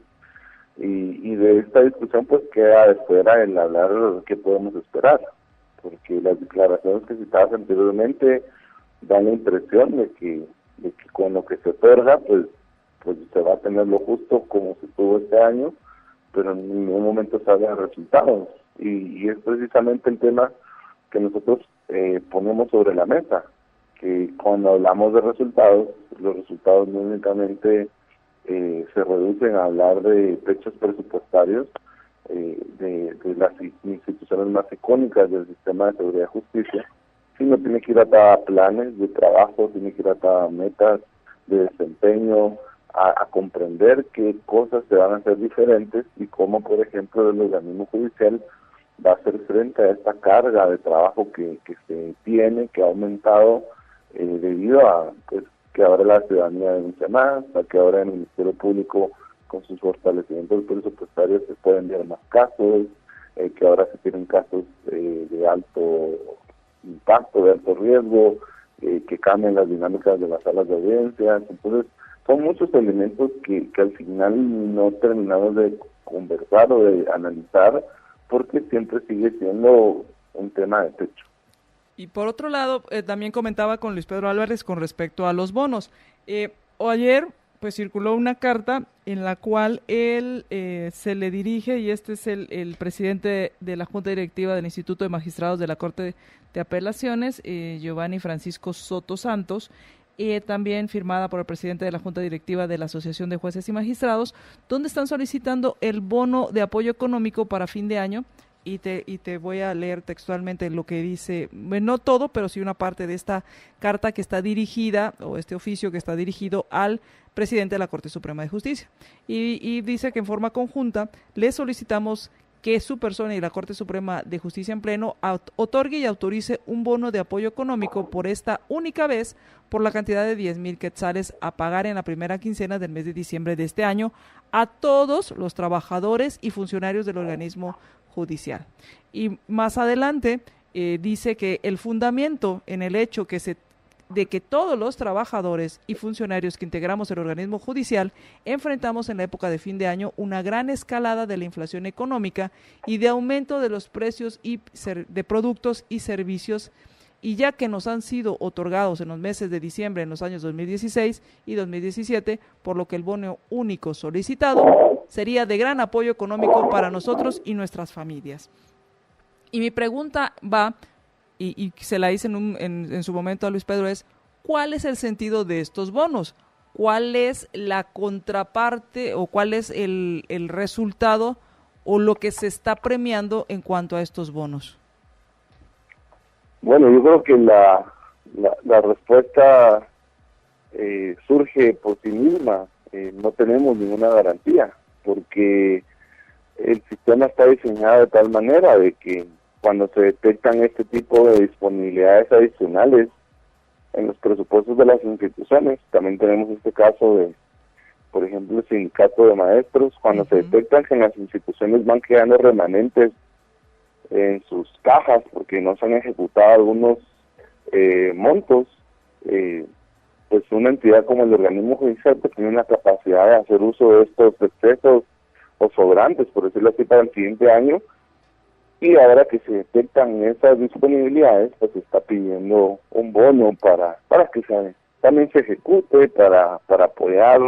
[SPEAKER 4] y de esta discusión pues queda de fuera el hablar qué podemos esperar, porque las declaraciones que citabas anteriormente dan la impresión de que con lo que se otorga pues se va a tener lo justo como se tuvo este año, pero en ningún momento salen resultados, y es precisamente el tema que nosotros ponemos sobre la mesa, que cuando hablamos de resultados, los resultados no únicamente se reducen a hablar de techos presupuestarios de las instituciones más icónicas del sistema de seguridad y justicia, sino tiene que ir atada a planes de trabajo, tiene que ir atada a metas de desempeño, a comprender qué cosas se van a hacer diferentes y cómo, por ejemplo, el organismo judicial va a hacer frente a esta carga de trabajo que se tiene, que ha aumentado debido a que ahora la ciudadanía denuncia más, a que ahora el Ministerio Público con sus fortalecimientos presupuestarios se pueden enviar más casos, que ahora se tienen casos de alto impacto, de alto riesgo, que cambian las dinámicas de las salas de audiencias. Entonces, son muchos elementos que al final no terminamos de conversar o de analizar, porque siempre sigue siendo un tema de techo.
[SPEAKER 2] Y por otro lado, también comentaba con Luis Pedro Álvarez con respecto a los bonos. Ayer pues circuló una carta en la cual él se le dirige, y este es el presidente de la Junta Directiva del Instituto de Magistrados de la Corte de Apelaciones, Giovanni Francisco Soto Santos, también firmada por el presidente de la Junta Directiva de la Asociación de Jueces y Magistrados, donde están solicitando el bono de apoyo económico para fin de año. Y te voy a leer textualmente lo que dice, no todo, pero sí una parte de esta carta que está dirigida, o este oficio que está dirigido al presidente de la Corte Suprema de Justicia. Y dice que en forma conjunta le solicitamos que su persona y la Corte Suprema de Justicia en pleno otorgue y autorice un bono de apoyo económico por esta única vez por la cantidad de 10,000 quetzales a pagar en la primera quincena del mes de diciembre de este año a todos los trabajadores y funcionarios del organismo judicial. Y más adelante dice que el fundamento en el hecho de que todos los trabajadores y funcionarios que integramos el organismo judicial enfrentamos en la época de fin de año una gran escalada de la inflación económica y de aumento de los precios de productos y servicios, y ya que nos han sido otorgados en los meses de diciembre en los años 2016 y 2017, por lo que el bono único solicitado sería de gran apoyo económico para nosotros y nuestras familias. Y mi pregunta va, y se la hice en su momento a Luis Pedro, es ¿cuál es el sentido de estos bonos? ¿Cuál es la contraparte o cuál es el resultado o lo que se está premiando en cuanto a estos bonos?
[SPEAKER 4] Bueno, yo creo que la respuesta surge por sí misma. No tenemos ninguna garantía, porque el sistema está diseñado de tal manera de que cuando se detectan este tipo de disponibilidades adicionales en los presupuestos de las instituciones, también tenemos este caso de, por ejemplo, el sindicato de maestros, cuando se detectan que en las instituciones van quedando remanentes en sus cajas porque no se han ejecutado algunos montos, pues una entidad como el organismo judicial pues tiene la capacidad de hacer uso de estos excesos o sobrantes, por decirlo así, para el siguiente año. Y ahora que se detectan esas disponibilidades, pues se está pidiendo un bono para que también se ejecute, para apoyar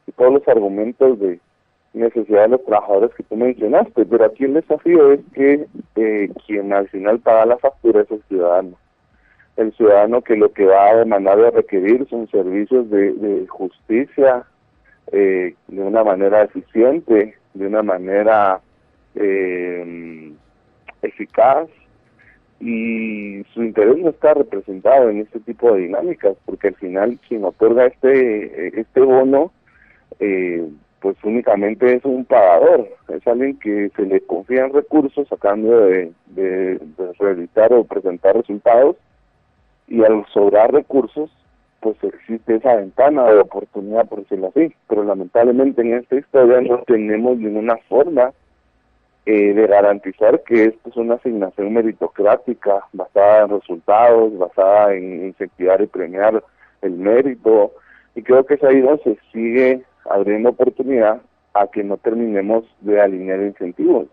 [SPEAKER 4] y todos los argumentos de necesidad de los trabajadores que tú mencionaste. Pero aquí el desafío es que quien al final paga la factura es el ciudadano. El ciudadano que lo que va a demandar y a requerir son servicios de justicia de una manera eficiente, de una manera eficaz, y su interés no está representado en este tipo de dinámicas, porque al final quien otorga este bono pues únicamente es un pagador, es alguien que se le confían recursos a cambio de realizar o presentar resultados, y al sobrar recursos pues existe esa ventana de oportunidad, por decirlo así. Pero lamentablemente en esta historia no tenemos ninguna forma de garantizar que esto es una asignación meritocrática basada en resultados, basada en incentivar y premiar el mérito, y creo que es ahí donde se sigue abriendo oportunidad a que no terminemos de alinear incentivos,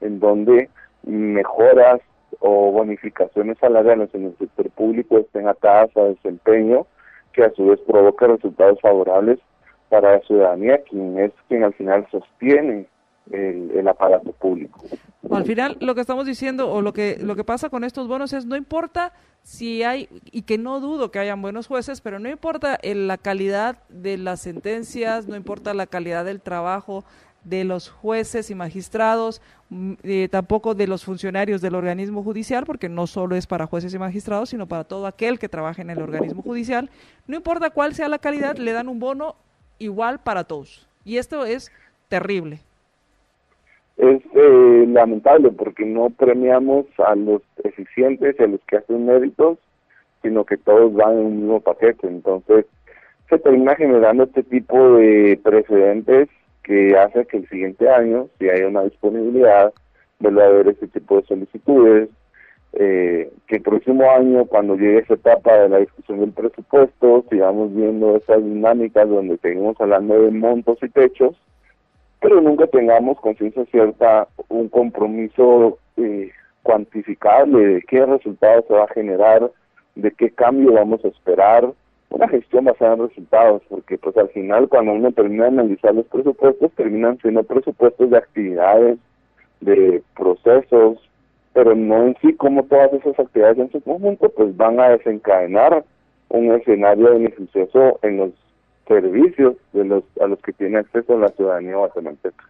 [SPEAKER 4] en donde mejoras o bonificaciones salariales en el sector público estén atadas a desempeño, que a su vez provoca resultados favorables para la ciudadanía, quien al final sostiene el aparato público.
[SPEAKER 2] Al final lo que estamos diciendo o lo que pasa con estos bonos es, no importa si hay, y que no dudo que hayan buenos jueces, pero no importa la calidad de las sentencias, no importa la calidad del trabajo de los jueces y magistrados, tampoco de los funcionarios del organismo judicial, porque no solo es para jueces y magistrados, sino para todo aquel que trabaje en el organismo judicial. No importa cuál sea la calidad, le dan un bono igual para todos. Y esto es terrible.
[SPEAKER 4] Es lamentable porque no premiamos a los eficientes y a los que hacen méritos, sino que todos van en un mismo paquete. Entonces se termina generando este tipo de precedentes que hace que el siguiente año, si hay una disponibilidad, vuelva a haber este tipo de solicitudes, que el próximo año, cuando llegue esa etapa de la discusión del presupuesto, sigamos viendo esas dinámicas donde seguimos hablando de montos y techos, pero nunca tengamos con ciencia cierta un compromiso cuantificable de qué resultados se va a generar, de qué cambio vamos a esperar, una gestión basada en resultados, porque pues al final cuando uno termina de analizar los presupuestos, terminan siendo presupuestos de actividades, de procesos, pero no en sí como todas esas actividades en su conjunto pues van a desencadenar un escenario beneficioso en los servicios a los que tiene acceso la ciudadanía guatemalteca.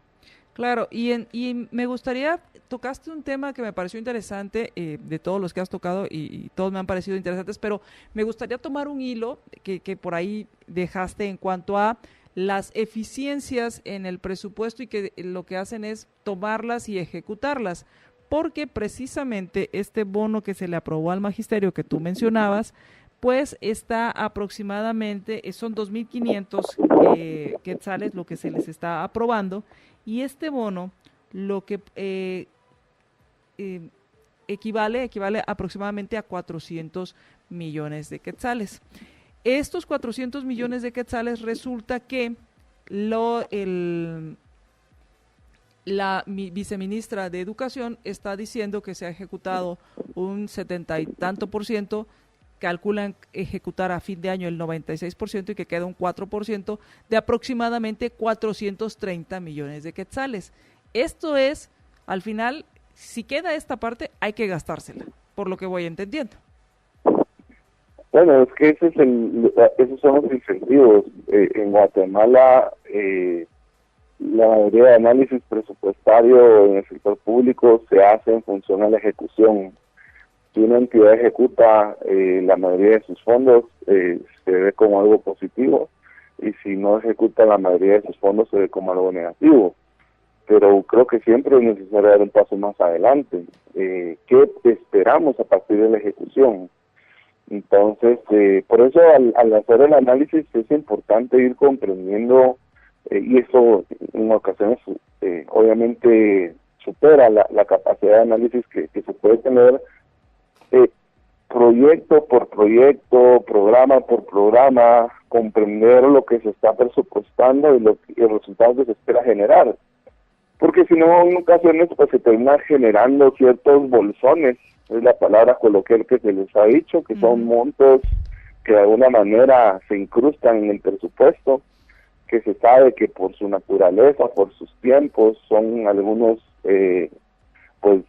[SPEAKER 2] Claro, y me gustaría, tocaste un tema que me pareció interesante, de todos los que has tocado, y todos me han parecido interesantes, pero me gustaría tomar un hilo que por ahí dejaste en cuanto a las eficiencias en el presupuesto y que lo que hacen es tomarlas y ejecutarlas, porque precisamente este bono que se le aprobó al magisterio que tú mencionabas, pues está aproximadamente, son 2.500 quetzales lo que se les está aprobando, y este bono lo que equivale aproximadamente a 400 millones de quetzales. Estos 400 millones de quetzales resulta que la viceministra de Educación está diciendo que se ha ejecutado un 70 y tanto por ciento, calculan ejecutar a fin de año el 96% y que queda un 4% de aproximadamente 430 millones de quetzales. Esto es, al final, si queda esta parte, hay que gastársela, por lo que voy entendiendo.
[SPEAKER 4] Bueno, es que esos son los incentivos. En Guatemala, la mayoría de análisis presupuestario en el sector público se hace en función a la ejecución. Si una entidad ejecuta la mayoría de sus fondos, se ve como algo positivo, y si no ejecuta la mayoría de sus fondos, se ve como algo negativo. Pero creo que siempre es necesario dar un paso más adelante. ¿Qué esperamos a partir de la ejecución? Entonces, por eso al hacer el análisis es importante ir comprendiendo, y eso en ocasiones obviamente supera la capacidad de análisis que se puede tener, proyecto por proyecto, programa por programa, comprender lo que se está presupuestando y los resultados que se espera generar. Porque si no, en ocasiones pues se termina generando ciertos bolsones, es la palabra coloquial que se les ha dicho, que son montos que de alguna manera se incrustan en el presupuesto, que se sabe que por su naturaleza, por sus tiempos, son algunos pues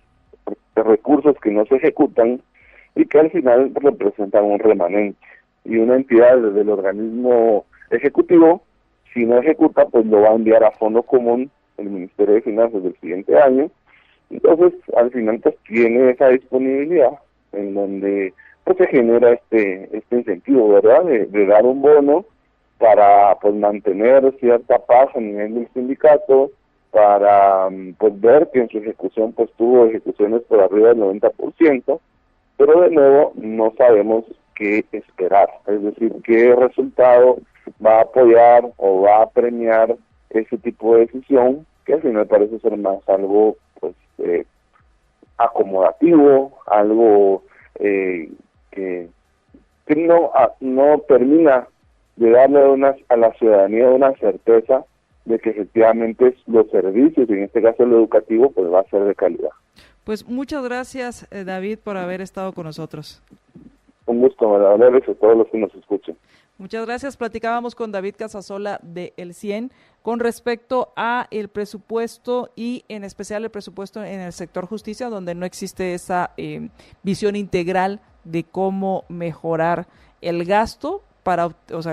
[SPEAKER 4] recursos que no se ejecutan y que al final representan un remanente. Y una entidad del organismo ejecutivo, si no ejecuta, pues lo va a enviar a fondo común el Ministerio de Finanzas del siguiente año. Entonces, al final, pues tiene esa disponibilidad en donde pues se genera este incentivo, ¿verdad?, de dar un bono para pues mantener cierta paz a nivel del sindicato, para pues ver que en su ejecución pues tuvo ejecuciones por arriba del 90%, pero de nuevo no sabemos qué esperar, es decir, qué resultado va a apoyar o va a premiar ese tipo de decisión, que al final parece ser más algo pues acomodativo, algo que no termina de darle a la ciudadanía una certeza de que efectivamente los servicios, en este caso el educativo, pues va a ser de calidad.
[SPEAKER 2] Pues muchas gracias, David, por haber estado con nosotros.
[SPEAKER 4] Un gusto, hablarles a todos los que nos escuchen.
[SPEAKER 2] Muchas gracias. Platicábamos con David Casasola de El 100 con respecto a el presupuesto y en especial el presupuesto en el sector justicia, donde no existe esa visión integral de cómo mejorar el gasto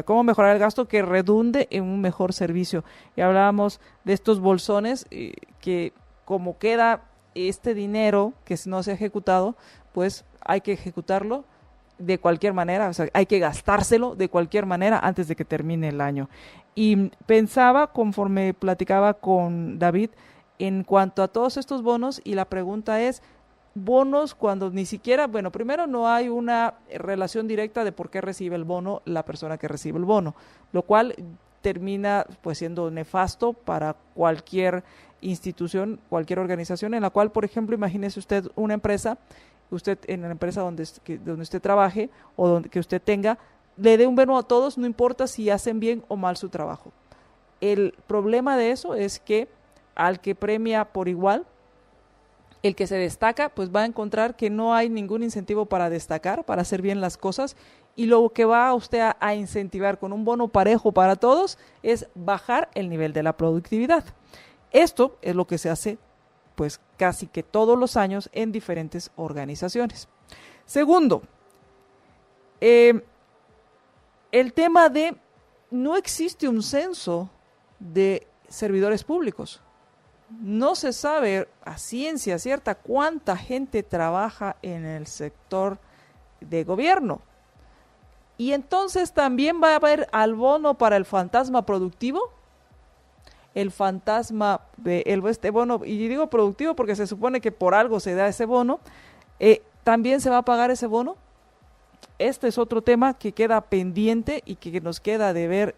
[SPEAKER 2] cómo mejorar el gasto que redunde en un mejor servicio. Y hablábamos de estos bolsones que como queda este dinero que no se ha ejecutado, pues hay que ejecutarlo de cualquier manera, o sea, hay que gastárselo de cualquier manera antes de que termine el año. Y pensaba, conforme platicaba con David, en cuanto a todos estos bonos, y la pregunta es, bonos cuando ni siquiera, bueno, primero no hay una relación directa de por qué recibe el bono la persona que recibe el bono, lo cual termina pues siendo nefasto para cualquier institución, cualquier organización en la cual, por ejemplo, imagínese usted una empresa, usted en la empresa donde usted trabaje o que usted tenga, le dé un bono a todos, no importa si hacen bien o mal su trabajo. El problema de eso es que al que premia por igual, el que se destaca, pues va a encontrar que no hay ningún incentivo para destacar, para hacer bien las cosas, y lo que va a usted a incentivar con un bono parejo para todos es bajar el nivel de la productividad. Esto es lo que se hace pues casi que todos los años en diferentes organizaciones. Segundo, el tema de no existe un censo de servidores públicos. No se sabe a ciencia cierta cuánta gente trabaja en el sector de gobierno. Y entonces también va a haber abono para el fantasma productivo. El fantasma de este bono, y digo productivo porque se supone que por algo se da ese bono, también se va a pagar ese bono. Este es otro tema que queda pendiente y que nos queda de ver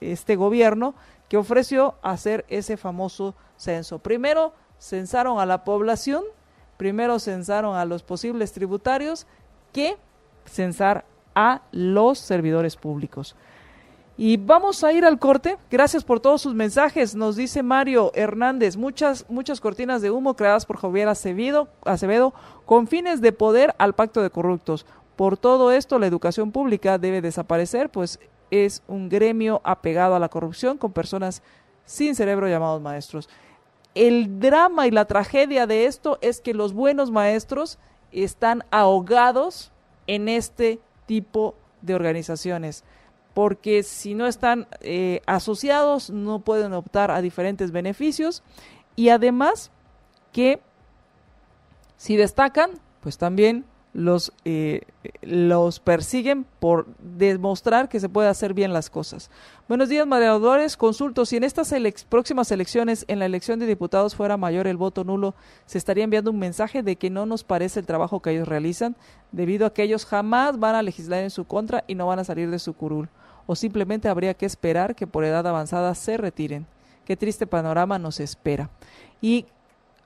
[SPEAKER 2] este gobierno que ofreció hacer ese famoso censo. Primero censaron a la población, primero censaron a los posibles tributarios, que censar a los servidores públicos. Y vamos a ir al corte. Gracias por todos sus mensajes. Nos dice Mario Hernández, muchas cortinas de humo creadas por Javier Acevedo con fines de poder al pacto de corruptos. Por todo esto, la educación pública debe desaparecer, pues es un gremio apegado a la corrupción con personas sin cerebro llamados maestros. El drama y la tragedia de esto es que los buenos maestros están ahogados en este tipo de organizaciones, porque si no están asociados no pueden optar a diferentes beneficios, y además que si destacan, pues también los persiguen por demostrar que se puede hacer bien las cosas. Buenos días, moderadores. Consulto, si en estas próximas elecciones, en la elección de diputados, fuera mayor el voto nulo, ¿se estaría enviando un mensaje de que no nos parece el trabajo que ellos realizan, debido a que ellos jamás van a legislar en su contra y no van a salir de su curul? ¿O simplemente habría que esperar que por edad avanzada se retiren? Qué triste panorama nos espera. Y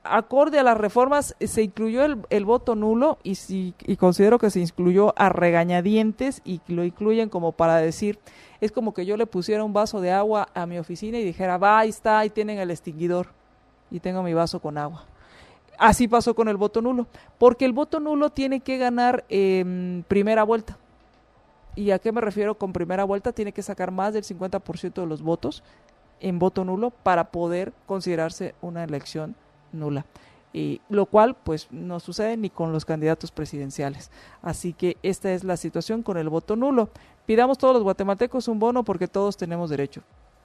[SPEAKER 2] acorde a las reformas se incluyó el voto nulo, y considero que se incluyó a regañadientes, y lo incluyen como para decir, es como que yo le pusiera un vaso de agua a mi oficina y dijera, va, ahí está, ahí tienen el extinguidor y tengo mi vaso con agua. Así pasó con el voto nulo, porque el voto nulo tiene que ganar primera vuelta. ¿Y a qué me refiero con primera vuelta? Tiene que sacar más del 50% de los votos en voto nulo para poder considerarse una elección nula, y lo cual pues no sucede ni con los candidatos presidenciales. Así que esta es la situación con el voto nulo. Pidamos todos los guatemaltecos un bono porque todos tenemos derecho.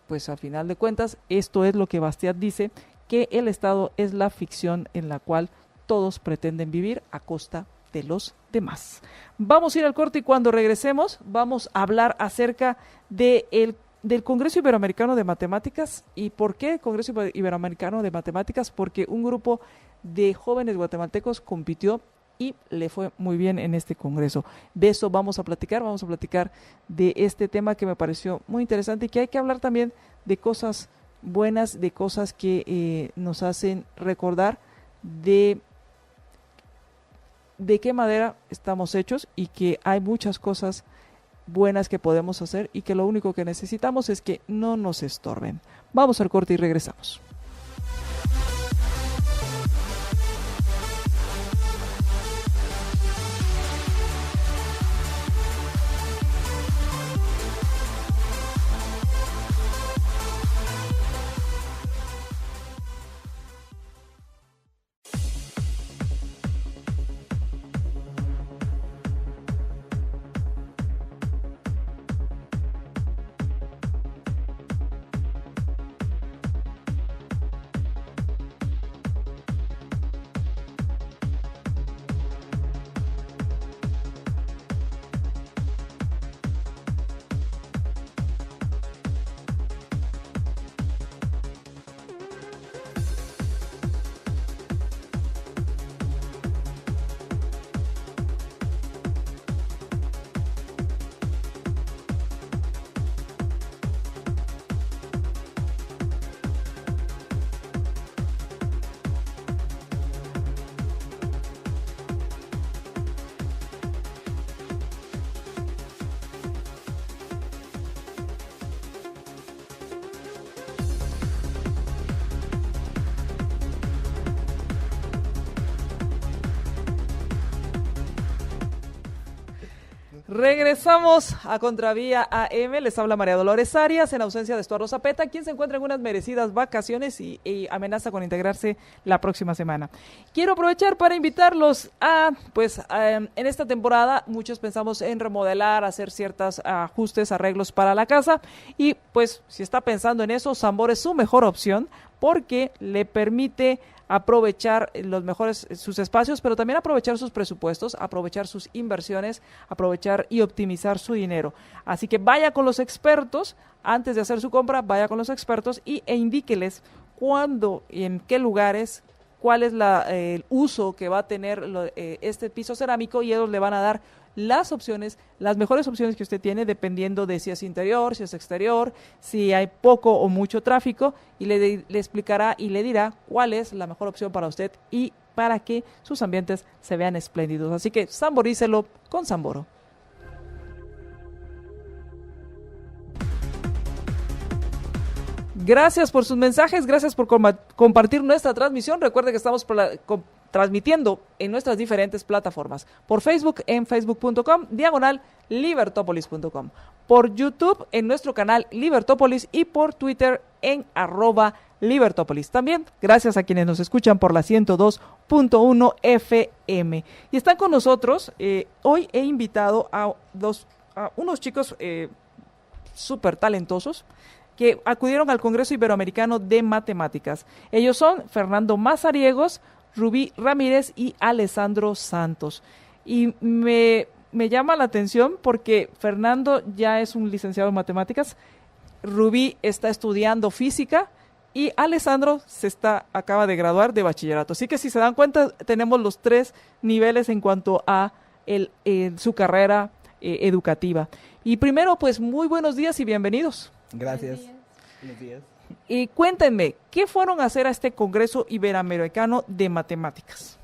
[SPEAKER 2] Pues a final de cuentas esto es lo que Bastiat dice, que el Estado es la ficción en la cual todos pretenden vivir a costa de los demás. Vamos a ir al corte y cuando regresemos vamos a hablar acerca del Congreso Iberoamericano de Matemáticas. ¿Y por qué Congreso Iberoamericano de Matemáticas? Porque un grupo de jóvenes guatemaltecos compitió y le fue muy bien en este congreso. De eso vamos a platicar de este tema que me pareció muy interesante, y que hay que hablar también de cosas buenas, de cosas que nos hacen recordar de qué manera estamos hechos, y que hay muchas cosas buenas que podemos hacer y que lo único que necesitamos es que no nos estorben. Vamos al corte y regresamos. Regresamos a Contravía AM, les habla María Dolores Arias en ausencia de Estuardo Zapeta, quien se encuentra en unas merecidas vacaciones y amenaza con integrarse la próxima semana. Quiero aprovechar para invitarlos en esta temporada muchos pensamos en remodelar, hacer ciertos ajustes, arreglos para la casa y pues si está pensando en eso, Sambor es su mejor opción porque le permite aprovechar sus espacios, pero también aprovechar sus presupuestos, aprovechar sus inversiones, aprovechar y optimizar su dinero. Así que vaya con los expertos, antes de hacer su compra, vaya con los expertos e indíqueles cuándo y en qué lugares, cuál es el uso que va a tener este piso cerámico y ellos le van a dar las opciones, las mejores opciones que usted tiene dependiendo de si es interior, si es exterior, si hay poco o mucho tráfico y le explicará y le dirá cuál es la mejor opción para usted y para que sus ambientes se vean espléndidos. Así que samborícelo con Samboro. Gracias por sus mensajes, gracias por compartir nuestra transmisión. Recuerde que estamos transmitiendo en nuestras diferentes plataformas. Por Facebook en facebook.com/libertopolis.com. Por YouTube en nuestro canal Libertópolis y por Twitter en @Libertópolis. También gracias a quienes nos escuchan por la 102.1 FM. Y están con nosotros, hoy he invitado a unos chicos súper talentosos que acudieron al Congreso Iberoamericano de Matemáticas. Ellos son Fernando Mazariegos, Rubí Ramírez y Alessandro Santos. Y me llama la atención porque Fernando ya es un licenciado en matemáticas, Rubí está estudiando física y Alessandro acaba de graduar de bachillerato. Así que si se dan cuenta, tenemos los 3 niveles en cuanto a su carrera educativa. Y primero, pues muy buenos días y bienvenidos.
[SPEAKER 5] Gracias. Buenos días.
[SPEAKER 2] Y cuéntenme, ¿qué fueron a hacer a este Congreso Iberoamericano de Matemáticas?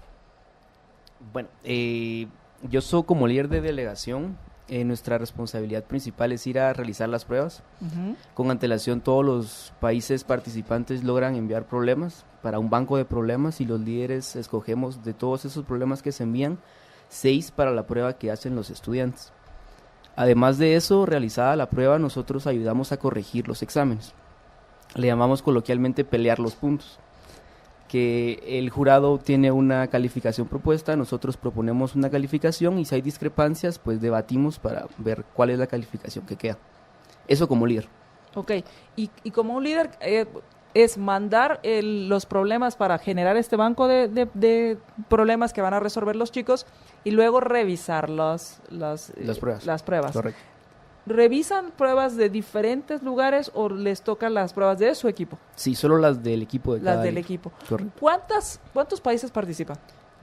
[SPEAKER 5] Bueno, yo soy como líder de delegación. Nuestra responsabilidad principal es ir a realizar las pruebas. Uh-huh. Con antelación, todos los países participantes logran enviar problemas para un banco de problemas y los líderes escogemos de todos esos problemas que se envían 6 para la prueba que hacen los estudiantes. Además de eso, realizada la prueba, nosotros ayudamos a corregir los exámenes. Le llamamos coloquialmente pelear los puntos. Que el jurado tiene una calificación propuesta, nosotros proponemos una calificación y si hay discrepancias, pues debatimos para ver cuál es la calificación que queda. Eso como líder.
[SPEAKER 2] Ok, y como un líder es mandar los problemas para generar este banco de problemas que van a resolver los chicos y luego revisar las pruebas.
[SPEAKER 5] Correcto.
[SPEAKER 2] ¿Revisan pruebas de diferentes lugares o les tocan las pruebas de su equipo?
[SPEAKER 5] Sí, solo las del equipo de cada
[SPEAKER 2] Las del
[SPEAKER 5] líder.
[SPEAKER 2] equipo.
[SPEAKER 5] Correcto.
[SPEAKER 2] ¿Cuántos países participan?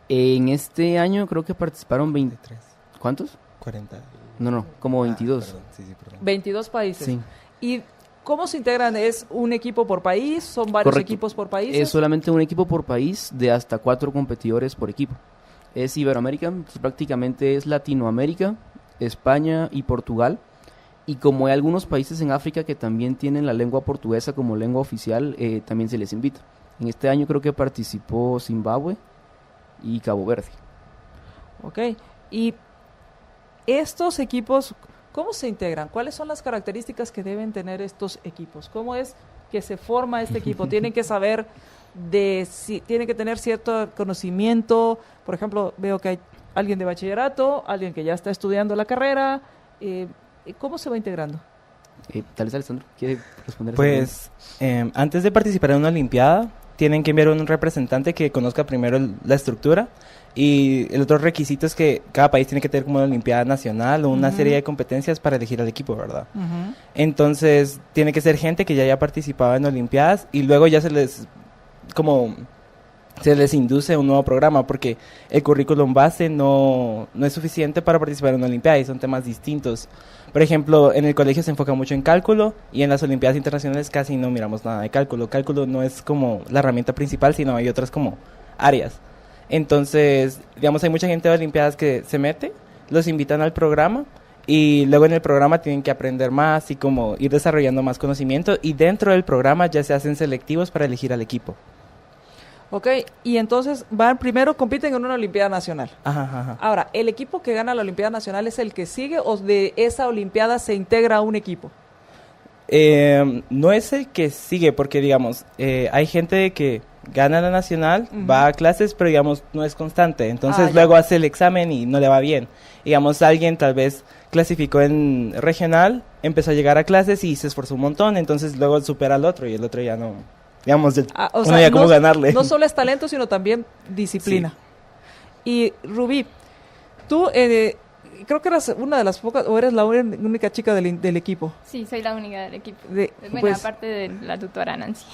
[SPEAKER 5] En este año creo que participaron 23. ¿Cuántos?
[SPEAKER 6] 40.
[SPEAKER 5] No, como 22.
[SPEAKER 6] Perdón. Sí,
[SPEAKER 2] 22 países.
[SPEAKER 5] Sí.
[SPEAKER 2] ¿Y cómo se integran? ¿Es un equipo por país? ¿Son varios
[SPEAKER 5] Correcto.
[SPEAKER 2] equipos por país?
[SPEAKER 5] Es solamente un equipo por país de hasta 4 competidores por equipo. Es Iberoamérica, entonces prácticamente es Latinoamérica, España y Portugal. Y como hay algunos países en África que también tienen la lengua portuguesa como lengua oficial, también se les invita. En este año creo que participó Zimbabue y Cabo Verde.
[SPEAKER 2] Ok, y estos equipos, ¿cómo se integran? ¿Cuáles son las características que deben tener estos equipos? ¿Cómo es que se forma este equipo? ¿Tienen que saber tienen que tener cierto conocimiento? Por ejemplo, veo que hay alguien de bachillerato, alguien que ya está estudiando la carrera. ¿Cómo se va integrando?
[SPEAKER 5] Tal vez Alessandro quiere responder.
[SPEAKER 6] Pues antes de participar en una olimpiada tienen que enviar un representante que conozca primero la estructura y el otro requisito es que cada país tiene que tener como una olimpiada nacional o una serie de competencias para elegir al equipo, ¿verdad? Entonces tiene que ser gente que ya haya participado en olimpiadas y luego ya se les induce un nuevo programa porque el currículum base no es suficiente para participar en una olimpiada y son temas distintos. Por ejemplo, en el colegio se enfoca mucho en cálculo y en las olimpiadas internacionales casi no miramos nada de cálculo. Cálculo no es como la herramienta principal, sino hay otras como áreas. Entonces, digamos, hay mucha gente de olimpiadas que se mete, los invitan al programa y luego en el programa tienen que aprender más y como ir desarrollando más conocimiento y dentro del programa ya se hacen selectivos para elegir al equipo.
[SPEAKER 2] Ok, y entonces primero compiten en una Olimpiada Nacional.
[SPEAKER 6] Ajá.
[SPEAKER 2] Ahora, ¿el equipo que gana la Olimpiada Nacional es el que sigue o de esa Olimpiada se integra a un equipo?
[SPEAKER 6] No es el que sigue, porque digamos, hay gente que gana la nacional, va a clases, pero digamos, no es constante. Entonces luego hace el examen y no le va bien. Digamos, alguien tal vez clasificó en regional, empezó a llegar a clases y se esforzó un montón, entonces luego supera al otro y el otro ya no, digamos,
[SPEAKER 2] o
[SPEAKER 6] no
[SPEAKER 2] sea,
[SPEAKER 6] había cómo ganarle.
[SPEAKER 2] No solo es talento, sino también disciplina. Sí. Y Rubí, tú creo que eras una de las pocas, o eres la única chica del equipo.
[SPEAKER 7] Sí, soy la única del equipo. Bueno,
[SPEAKER 2] pues,
[SPEAKER 7] aparte de la tutora Nancy.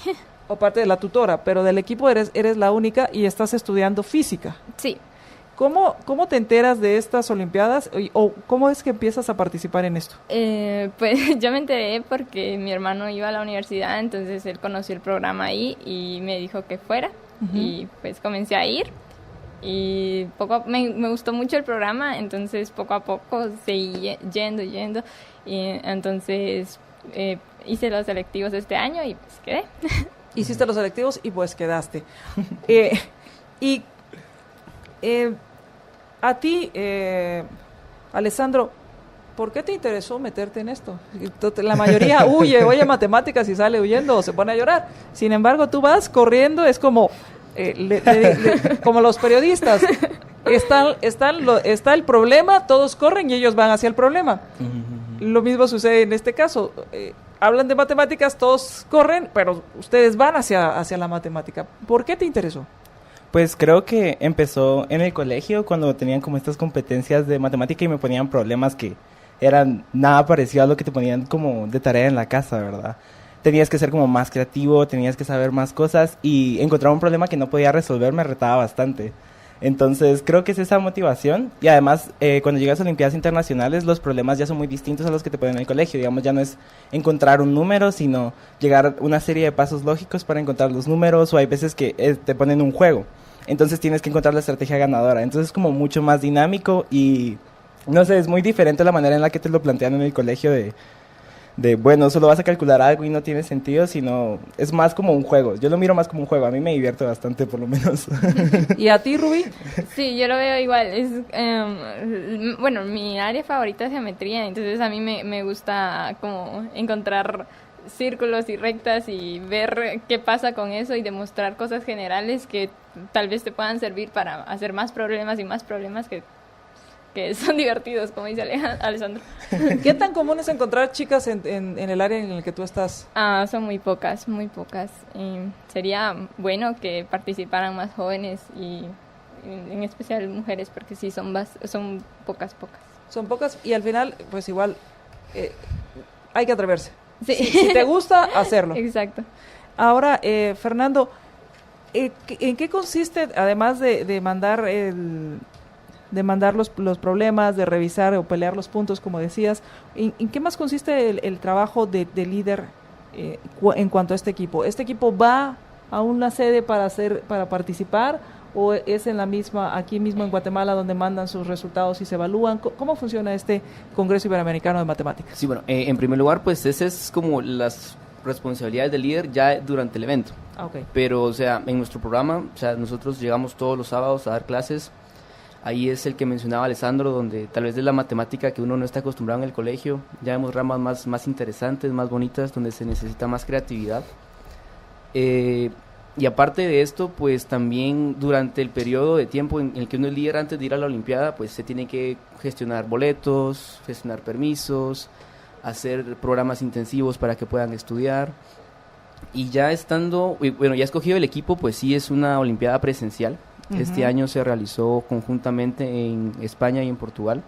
[SPEAKER 2] O parte de la tutora, pero del equipo eres la única y estás estudiando física.
[SPEAKER 7] Sí.
[SPEAKER 2] ¿Cómo te enteras de estas Olimpiadas o cómo es que empiezas a participar en esto?
[SPEAKER 7] Pues yo me enteré porque mi hermano iba a la universidad, entonces él conoció el programa ahí y me dijo que fuera. Y pues comencé a ir y me gustó mucho el programa, entonces poco a poco seguí yendo y entonces hice los selectivos este año y pues quedé.
[SPEAKER 2] Hiciste los selectivos y pues quedaste. A ti, Alessandro, ¿por qué te interesó meterte en esto? La mayoría huye, oye matemáticas y sale huyendo o se pone a llorar. Sin embargo, tú vas corriendo, es como, como los periodistas. Está el problema, todos corren y ellos van hacia el problema. Lo mismo sucede en este caso. Hablan de matemáticas, todos corren, pero ustedes van hacia la matemática. ¿Por qué te interesó?
[SPEAKER 6] Pues creo que empezó en el colegio cuando tenían como estas competencias de matemática y me ponían problemas que eran nada parecido a lo que te ponían como de tarea en la casa, ¿verdad? Tenías que ser como más creativo, tenías que saber más cosas y encontrar un problema que no podía resolver me retaba bastante. Entonces creo que es esa motivación y además cuando llegas a Olimpiadas Internacionales los problemas ya son muy distintos a los que te ponen en el colegio, digamos ya no es encontrar un número sino llegar a una serie de pasos lógicos para encontrar los números o hay veces que te ponen un juego, entonces tienes que encontrar la estrategia ganadora, entonces es como mucho más dinámico y no sé, es muy diferente la manera en la que te lo plantean en el colegio de bueno, solo vas a calcular algo y no tiene sentido, sino es más como un juego. Yo lo miro más como un juego, a mí me divierte bastante por lo menos.
[SPEAKER 2] ¿Y a ti, Rubí?
[SPEAKER 7] Sí, yo lo veo igual. Bueno, mi área favorita es geometría, entonces a mí me gusta como encontrar círculos y rectas y ver qué pasa con eso y demostrar cosas generales que tal vez te puedan servir para hacer más problemas y más problemas que son divertidos, como dice Alessandro.
[SPEAKER 2] ¿Qué tan común es encontrar chicas en el área en el que tú estás?
[SPEAKER 7] Son muy pocas. Sería bueno que participaran más jóvenes y en especial mujeres, porque sí, son pocas.
[SPEAKER 2] Son pocas y al final, pues igual, hay que atreverse.
[SPEAKER 7] Sí.
[SPEAKER 2] Si te gusta, hacerlo.
[SPEAKER 7] Exacto.
[SPEAKER 2] Ahora, Fernando, ¿en qué consiste, además de mandar los problemas, de revisar o pelear los puntos, como decías, ¿en qué más consiste el trabajo de líder en cuanto a este equipo? ¿Este equipo va a una sede para participar o es aquí mismo en Guatemala donde mandan sus resultados y se evalúan? ¿Cómo funciona este Congreso Iberoamericano de Matemáticas?
[SPEAKER 5] Sí, bueno, en primer lugar, pues esa es como las responsabilidades del líder ya durante el evento.
[SPEAKER 2] Okay.
[SPEAKER 5] Pero, o sea, en nuestro programa, o sea, nosotros llegamos todos los sábados a dar clases. Ahí es el que mencionaba Alessandro, donde tal vez es la matemática que uno no está acostumbrado en el colegio. Ya vemos ramas más interesantes, más bonitas, donde se necesita más creatividad. Y aparte de esto, pues también durante el periodo de tiempo en el que uno es líder antes de ir a la Olimpiada, pues se tiene que gestionar boletos, gestionar permisos, hacer programas intensivos para que puedan estudiar. Y ya estando, bueno, ya escogido el equipo, pues sí es una Olimpiada presencial. Este año se realizó conjuntamente en España y en Portugal.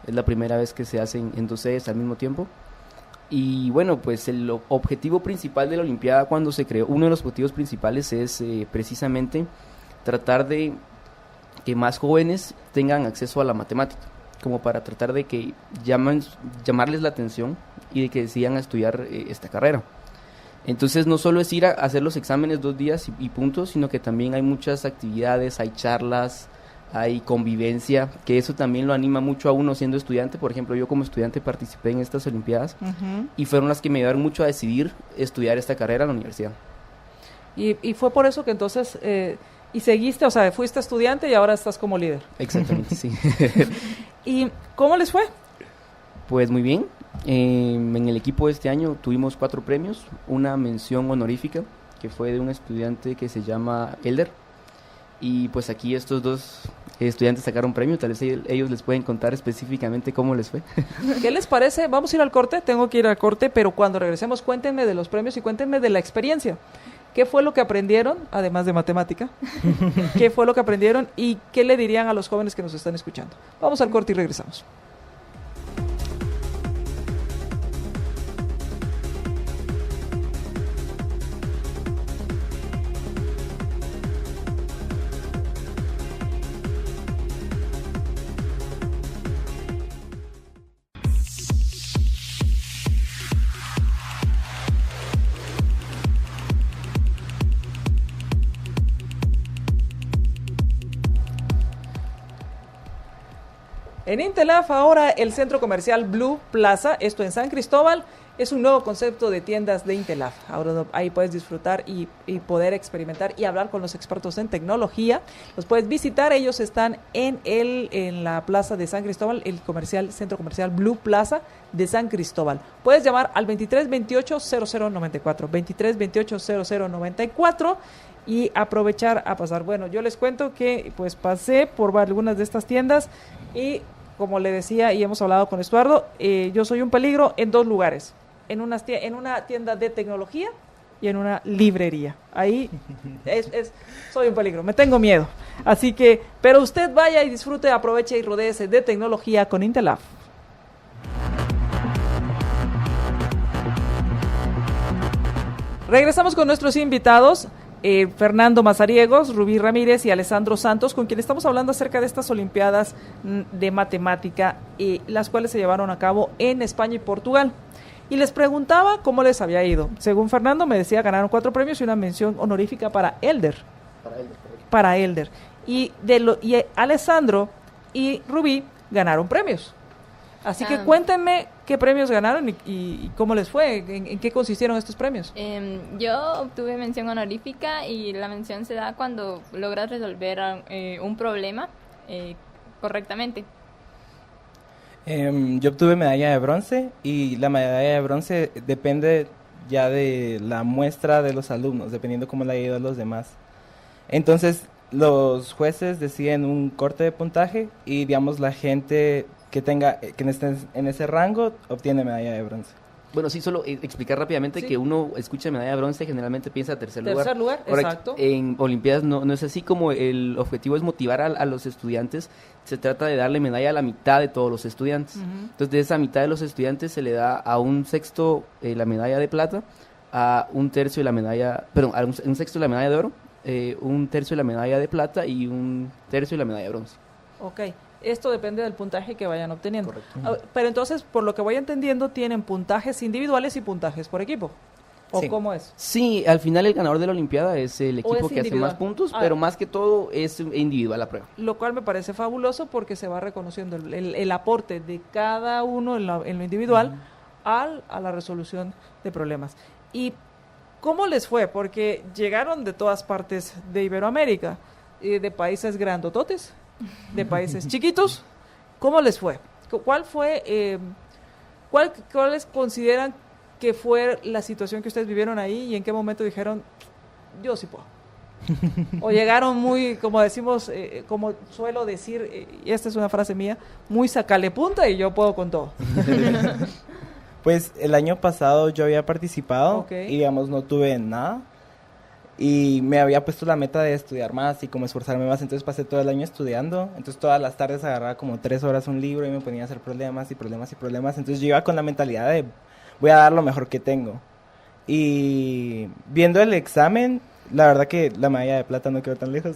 [SPEAKER 5] Es la primera vez que se hacen en dos sedes al mismo tiempo. Y bueno, pues el objetivo principal de la Olimpiada cuando se creó, uno de los objetivos principales es precisamente tratar de que más jóvenes tengan acceso a la matemática, como para tratar de que llamarles la atención y de que decidan estudiar esta carrera. Entonces no solo es ir a hacer los exámenes 2 días y puntos, sino que también hay muchas actividades, hay charlas, hay convivencia, que eso también lo anima mucho a uno siendo estudiante. Por ejemplo, yo como estudiante participé en estas Olimpiadas y fueron las que me ayudaron mucho a decidir estudiar esta carrera en la universidad.
[SPEAKER 2] Y fue por eso que entonces, y seguiste, o sea, fuiste estudiante y ahora estás como líder.
[SPEAKER 5] Exactamente, sí.
[SPEAKER 2] ¿Y cómo les fue?
[SPEAKER 5] Pues muy bien. En el equipo de este año tuvimos 4 premios, una mención honorífica que fue de un estudiante que se llama Elder, y pues aquí estos 2 estudiantes sacaron premio, tal vez ellos les pueden contar específicamente cómo les fue.
[SPEAKER 2] ¿Qué les parece? Vamos a ir al corte, tengo que ir al corte, pero cuando regresemos cuéntenme de los premios y cuéntenme de la experiencia. ¿Qué fue lo que aprendieron, además de matemática? ¿Qué fue lo que aprendieron y qué le dirían a los jóvenes que nos están escuchando? Vamos al corte y regresamos. En Intelaf ahora el centro comercial Blue Plaza, esto en San Cristóbal, es un nuevo concepto de tiendas de Intelaf. Ahora ahí puedes disfrutar y poder experimentar y hablar con los expertos en tecnología. Los puedes visitar, ellos están en la plaza de San Cristóbal, el centro comercial Blue Plaza de San Cristóbal. Puedes llamar al 2328-0094, 2328-0094 y aprovechar a pasar. Bueno, yo les cuento que pues pasé por algunas de estas tiendas y como le decía y hemos hablado con Estuardo, yo soy un peligro en 2 lugares, en una tienda de tecnología y en una librería. Ahí soy un peligro, me tengo miedo. Así que, pero usted vaya y disfrute, aproveche y rodéese de tecnología con Intelaf. Regresamos con nuestros invitados. Fernando Mazariegos, Rubí Ramírez y Alessandro Santos, con quien estamos hablando acerca de estas Olimpiadas de Matemática, las cuales se llevaron a cabo en España y Portugal. Y les preguntaba cómo les había ido. Según Fernando, me decía, ganaron 4 premios y una mención honorífica para Elder. Para Elder. Y Alessandro y Rubí ganaron premios. Así que cuéntenme qué premios ganaron y cómo les fue, en qué consistieron estos premios.
[SPEAKER 7] Yo obtuve mención honorífica y la mención se da cuando logras resolver un problema correctamente.
[SPEAKER 6] Yo obtuve medalla de bronce y la medalla de bronce depende ya de la muestra de los alumnos, dependiendo cómo le haya ido a los demás. Entonces, los jueces deciden un corte de puntaje y, digamos, la gente que esté en ese rango obtiene medalla de bronce.
[SPEAKER 5] Bueno, sí, solo explicar rápidamente que uno escucha medalla de bronce, generalmente piensa tercer lugar.
[SPEAKER 2] Tercer lugar, exacto.
[SPEAKER 5] En Olimpiadas no es así, como el objetivo es motivar a los estudiantes, se trata de darle medalla a la mitad de todos los estudiantes. Entonces, de esa mitad de los estudiantes se le da a un sexto la medalla de plata, a un tercio la medalla, a un sexto la medalla de oro, un tercio la medalla de plata y un tercio la medalla de bronce.
[SPEAKER 2] Ok. Esto depende del puntaje que vayan obteniendo.
[SPEAKER 5] Correcto.
[SPEAKER 2] Pero entonces, por lo que voy entendiendo, tienen puntajes individuales y puntajes por equipo. ¿O
[SPEAKER 6] sí.
[SPEAKER 2] cómo es?
[SPEAKER 5] Sí, al final el ganador de la Olimpiada es el equipo que hace más puntos, pero más que todo es individual la prueba.
[SPEAKER 2] Lo cual me parece fabuloso porque se va reconociendo el aporte de cada uno en lo individual a la resolución de problemas. ¿Y cómo les fue? Porque llegaron de todas partes de Iberoamérica, de países grandototes, de países chiquitos. ¿Cómo les fue? ¿Cuáles consideran que fue la situación que ustedes vivieron ahí y en qué momento dijeron, yo sí puedo? O llegaron muy, como decimos, como suelo decir, y esta es una frase mía, muy sacale punta y yo puedo con todo.
[SPEAKER 6] Pues el año pasado yo había participado
[SPEAKER 2] Okay.
[SPEAKER 6] y, digamos, no tuve nada. Y me había puesto la meta de estudiar más y como esforzarme más, entonces pasé todo el año estudiando. Entonces todas las tardes agarraba como 3 horas un libro y me ponía a hacer problemas. Entonces yo iba con la mentalidad de voy a dar lo mejor que tengo. Y viendo el examen, la verdad que la medalla de plata no quedó tan lejos.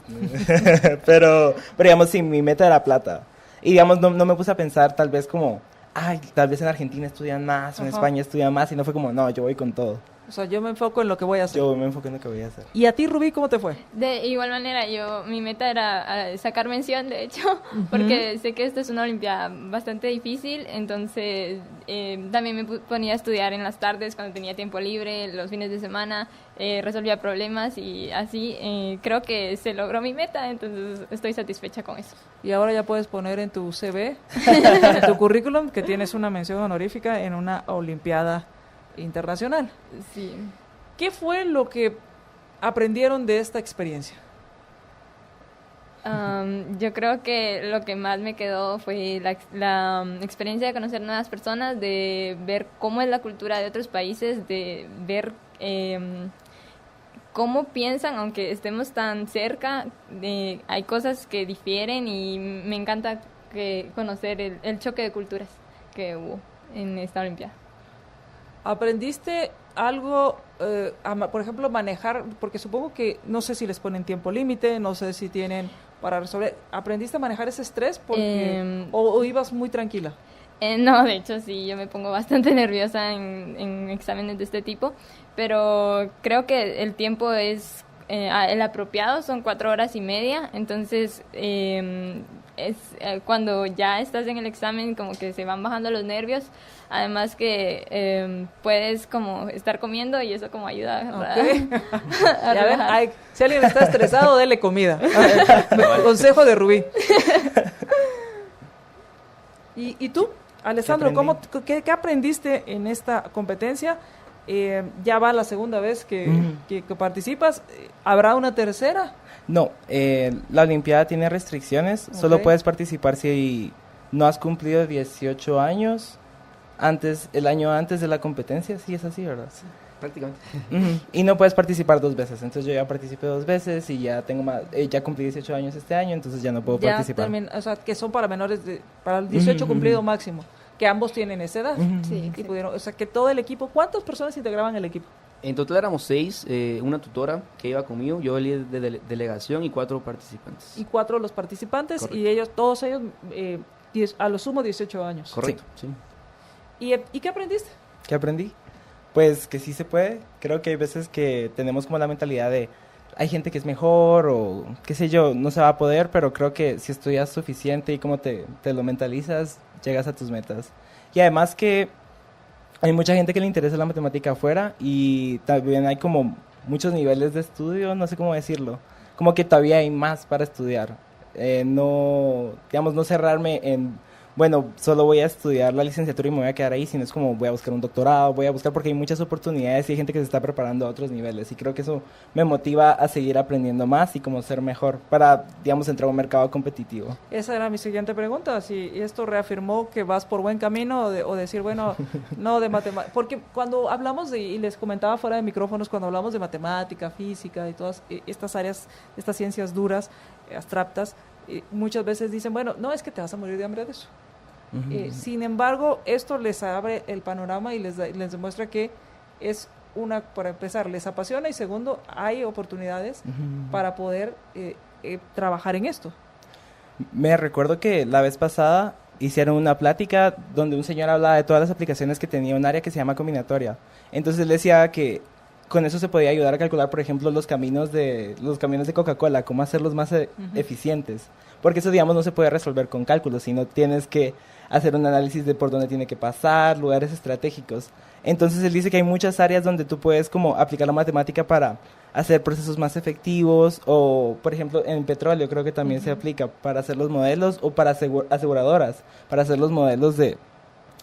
[SPEAKER 6] pero digamos, sí, mi meta era plata. Y digamos, no me puse a pensar tal vez como, ay, tal vez en Argentina estudian más o en España estudian más. Y no fue como, no, yo voy con todo.
[SPEAKER 2] O sea, yo me enfoco en lo que voy a hacer.
[SPEAKER 6] Yo me enfoco en lo que voy a hacer.
[SPEAKER 2] ¿Y a ti, Rubí, cómo te fue?
[SPEAKER 7] De igual manera, mi meta era sacar mención, de hecho, porque sé que esta es una olimpiada bastante difícil, entonces también me ponía a estudiar en las tardes cuando tenía tiempo libre, los fines de semana, resolvía problemas y así creo que se logró mi meta, entonces estoy satisfecha con eso.
[SPEAKER 2] Y ahora ya puedes poner en tu CV, en tu currículum, que tienes una mención honorífica en una olimpiada internacional.
[SPEAKER 7] Sí.
[SPEAKER 2] ¿Qué fue lo que aprendieron de esta experiencia?
[SPEAKER 7] Yo creo que lo que más me quedó fue la experiencia de conocer nuevas personas, de ver cómo es la cultura de otros países, de ver cómo piensan, aunque estemos tan cerca, hay cosas que difieren y me encanta conocer el choque de culturas que hubo en esta Olimpiada.
[SPEAKER 2] ¿Aprendiste algo, por ejemplo, manejar? Porque supongo que, no sé si les ponen tiempo límite, no sé si tienen para resolver. ¿Aprendiste a manejar ese estrés o ibas muy tranquila?
[SPEAKER 7] No, de hecho sí, yo me pongo bastante nerviosa en exámenes de este tipo, pero creo que el tiempo es el apropiado, son 4 horas y media, entonces cuando ya estás en el examen como que se van bajando los nervios, además que puedes como estar comiendo y eso como ayuda a
[SPEAKER 2] ver, si alguien está estresado, dele comida. Consejo de Rubí. ¿Y tú, Alessandro, qué aprendiste en esta competencia? Ya va la segunda vez que participas. ¿Habrá una tercera?
[SPEAKER 6] No, la Olimpiada tiene restricciones. Okay. Solo puedes participar si no has cumplido 18 años el año antes de la competencia. Sí, es así, ¿verdad? Sí,
[SPEAKER 5] prácticamente.
[SPEAKER 6] Y no puedes participar 2 veces. Entonces yo ya participé 2 veces y ya ya cumplí 18 años este año, entonces ya no puedo participar.
[SPEAKER 2] O sea, que son para menores para el 18 cumplido máximo, que ambos tienen esa edad.
[SPEAKER 7] Sí.
[SPEAKER 2] Y pudieron, o sea, que todo el equipo, ¿cuántas personas integraban el equipo?
[SPEAKER 5] En total éramos 6, una tutora que iba conmigo, yo el de delegación y 4 participantes.
[SPEAKER 2] Y 4 los participantes. Correcto. Y todos ellos, a lo sumo 18 años.
[SPEAKER 5] Correcto, sí.
[SPEAKER 2] ¿Y qué aprendiste?
[SPEAKER 6] ¿Qué aprendí? Pues que sí se puede. Creo que hay veces que tenemos como la mentalidad de hay gente que es mejor o qué sé yo, no se va a poder, pero creo que si estudias suficiente y como te lo mentalizas, llegas a tus metas. Y además que hay mucha gente que le interesa la matemática afuera y también hay como muchos niveles de estudio, no sé cómo decirlo, como que todavía hay más para estudiar. No cerrarme en, bueno, solo voy a estudiar la licenciatura y me voy a quedar ahí, sino es como voy a buscar un doctorado, porque hay muchas oportunidades y hay gente que se está preparando a otros niveles y creo que eso me motiva a seguir aprendiendo más y como ser mejor para, entrar a un mercado competitivo.
[SPEAKER 2] Esa era mi siguiente pregunta, si esto reafirmó que vas por buen camino o decir, bueno, no de matemáticas, porque cuando hablamos y les comentaba fuera de micrófonos, cuando hablamos de matemática, física y todas estas áreas, estas ciencias duras, abstractas, muchas veces dicen, bueno, no, es que te vas a morir de hambre de eso. Sin embargo, esto les abre el panorama y les demuestra que es para empezar, les apasiona y segundo, hay oportunidades para poder trabajar en esto.
[SPEAKER 6] Me recuerdo que la vez pasada hicieron una plática donde un señor hablaba de todas las aplicaciones que tenía un área que se llama combinatoria. Entonces él decía que con eso se podía ayudar a calcular, por ejemplo, los camiones de Coca-Cola, cómo hacerlos más eficientes. Porque eso, no se puede resolver con cálculos, sino tienes que hacer un análisis de por dónde tiene que pasar, lugares estratégicos. Entonces él dice que hay muchas áreas donde tú puedes como aplicar la matemática para hacer procesos más efectivos o, por ejemplo, en petróleo creo que también se aplica para hacer los modelos o para aseguradoras, para hacer los modelos de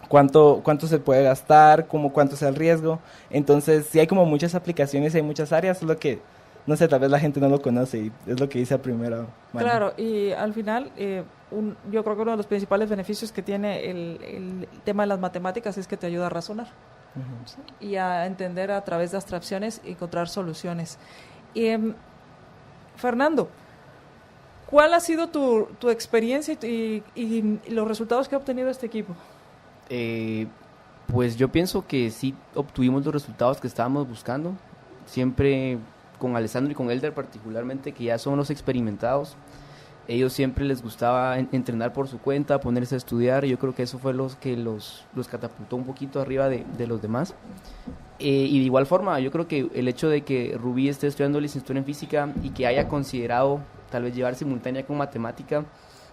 [SPEAKER 6] cuánto se puede gastar, cuánto sea el riesgo. Entonces sí hay como muchas aplicaciones, hay muchas áreas, solo que no sé, tal vez la gente no lo conoce y es lo que dice a primero.
[SPEAKER 2] Claro, y al final yo creo que uno de los principales beneficios que tiene el tema de las matemáticas es que te ayuda a razonar ¿sí? Y a entender a través de abstracciones y encontrar soluciones. Fernando, ¿cuál ha sido tu experiencia y los resultados que ha obtenido este equipo?
[SPEAKER 5] Pues yo pienso que sí obtuvimos los resultados que estábamos buscando, siempre con Alessandro y con Elder particularmente, que ya son los experimentados. Ellos siempre les gustaba entrenar por su cuenta, ponerse a estudiar. Yo creo que eso fue los que los catapultó un poquito arriba de los demás. Y de igual forma, yo creo que el hecho de que Rubí esté estudiando licenciatura en física y que haya considerado tal vez llevar simultánea con matemática,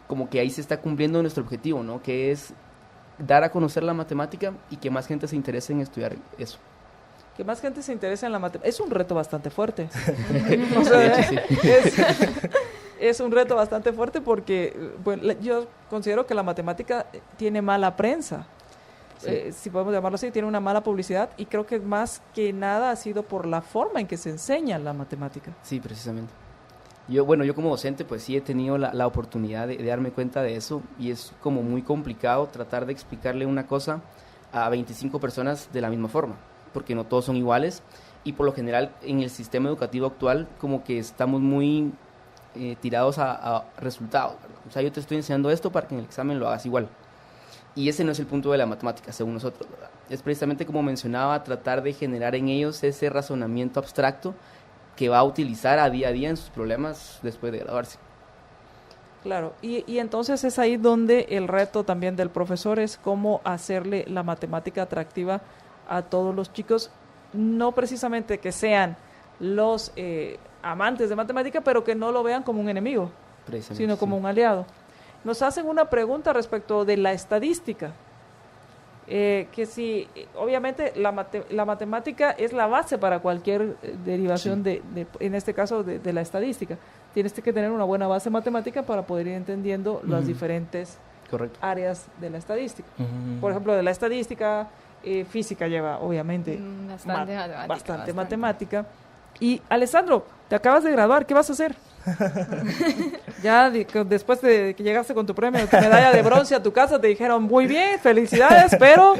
[SPEAKER 5] como que ahí se está cumpliendo nuestro objetivo, ¿no? Que es dar a conocer la matemática y que más gente se interese en estudiar eso.
[SPEAKER 2] Que más gente se interese en la matemática. Es un reto bastante fuerte.
[SPEAKER 5] De hecho, sí.
[SPEAKER 2] Es un reto bastante fuerte porque bueno, yo considero que la matemática tiene mala prensa. Sí. Si podemos llamarlo así, tiene una mala publicidad y creo que más que nada ha sido por la forma en que se enseña la matemática.
[SPEAKER 5] Sí, precisamente. Yo como docente pues sí he tenido la oportunidad de darme cuenta de eso y es como muy complicado tratar de explicarle una cosa a 25 personas de la misma forma, porque no todos son iguales y por lo general en el sistema educativo actual como que estamos muy tirados a resultados, ¿verdad? O sea, yo te estoy enseñando esto para que en el examen lo hagas igual. Y ese no es el punto de la matemática, según nosotros, ¿verdad? Es precisamente, como mencionaba, tratar de generar en ellos ese razonamiento abstracto que va a utilizar a día en sus problemas después de graduarse.
[SPEAKER 2] Claro, y entonces es ahí donde el reto también del profesor es cómo hacerle la matemática atractiva a todos los chicos, no precisamente que sean los amantes de matemática, pero que no lo vean como un enemigo, sino como un aliado. Nos hacen una pregunta respecto de la estadística, que si obviamente la matemática es la base para cualquier derivación en este caso de la estadística. Tienes que tener una buena base matemática para poder ir entendiendo las diferentes áreas de la estadística. Por ejemplo, de la estadística, física lleva obviamente bastante matemática. Y Alessandro, te acabas de graduar, ¿qué vas a hacer? Ya después de que llegaste con tu premio, tu medalla de bronce a tu casa, te dijeron, muy bien, felicidades, pero...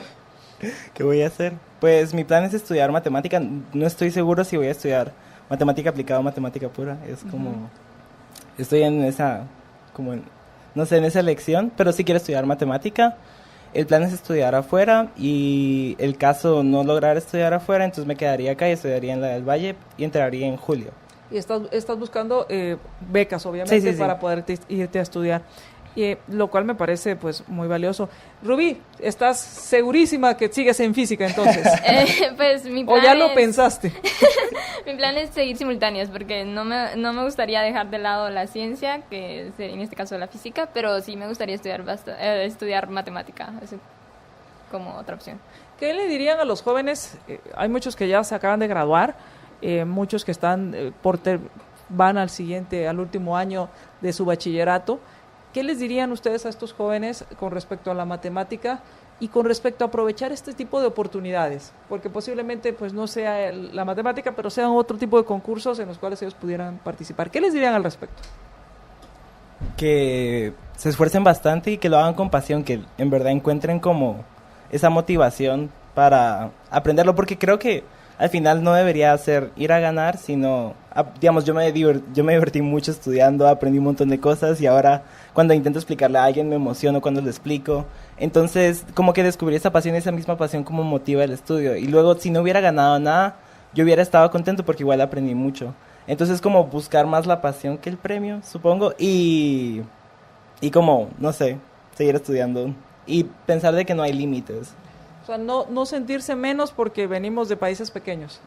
[SPEAKER 6] ¿Qué voy a hacer? Pues mi plan es estudiar matemática. No estoy seguro si voy a estudiar matemática aplicada o matemática pura. Es como... Estoy en esa... no sé, en esa elección, pero sí quiero estudiar matemática. El plan es estudiar afuera y el caso no lograr estudiar afuera, entonces me quedaría acá y estudiaría en la del Valle y entraría en julio.
[SPEAKER 2] Y estás buscando becas, obviamente,
[SPEAKER 6] sí.
[SPEAKER 2] para poder irte a estudiar, lo cual me parece pues muy valioso. Rubí, ¿estás segurísima que sigues en física entonces?
[SPEAKER 7] Pues mi plan
[SPEAKER 2] ¿O ya lo pensaste?
[SPEAKER 7] Mi plan es seguir simultáneas porque no me gustaría dejar de lado la ciencia, que es en este caso la física, pero sí me gustaría estudiar matemática, es como otra opción.
[SPEAKER 2] ¿Qué le dirían a los jóvenes? Hay muchos que ya se acaban de graduar, muchos que están van al último año de su bachillerato. ¿Qué les dirían ustedes a estos jóvenes con respecto a la matemática y con respecto a aprovechar este tipo de oportunidades? Porque posiblemente pues no sea la matemática, pero sean otro tipo de concursos en los cuales ellos pudieran participar. ¿Qué les dirían al respecto?
[SPEAKER 6] Que se esfuercen bastante y que lo hagan con pasión, que en verdad encuentren como esa motivación para aprenderlo, porque creo que al final no debería ser ir a ganar, sino, digamos, yo me divertí mucho estudiando, aprendí un montón de cosas y ahora cuando intento explicarle a alguien me emociono cuando lo explico. Entonces, como que descubrí esa pasión, esa misma pasión como motiva el estudio. Y luego, si no hubiera ganado nada, yo hubiera estado contento porque igual aprendí mucho. Entonces, como buscar más la pasión que el premio, supongo, y como, no sé, seguir estudiando y pensar de que no hay límites.
[SPEAKER 2] O sea, no sentirse menos porque venimos de países pequeños,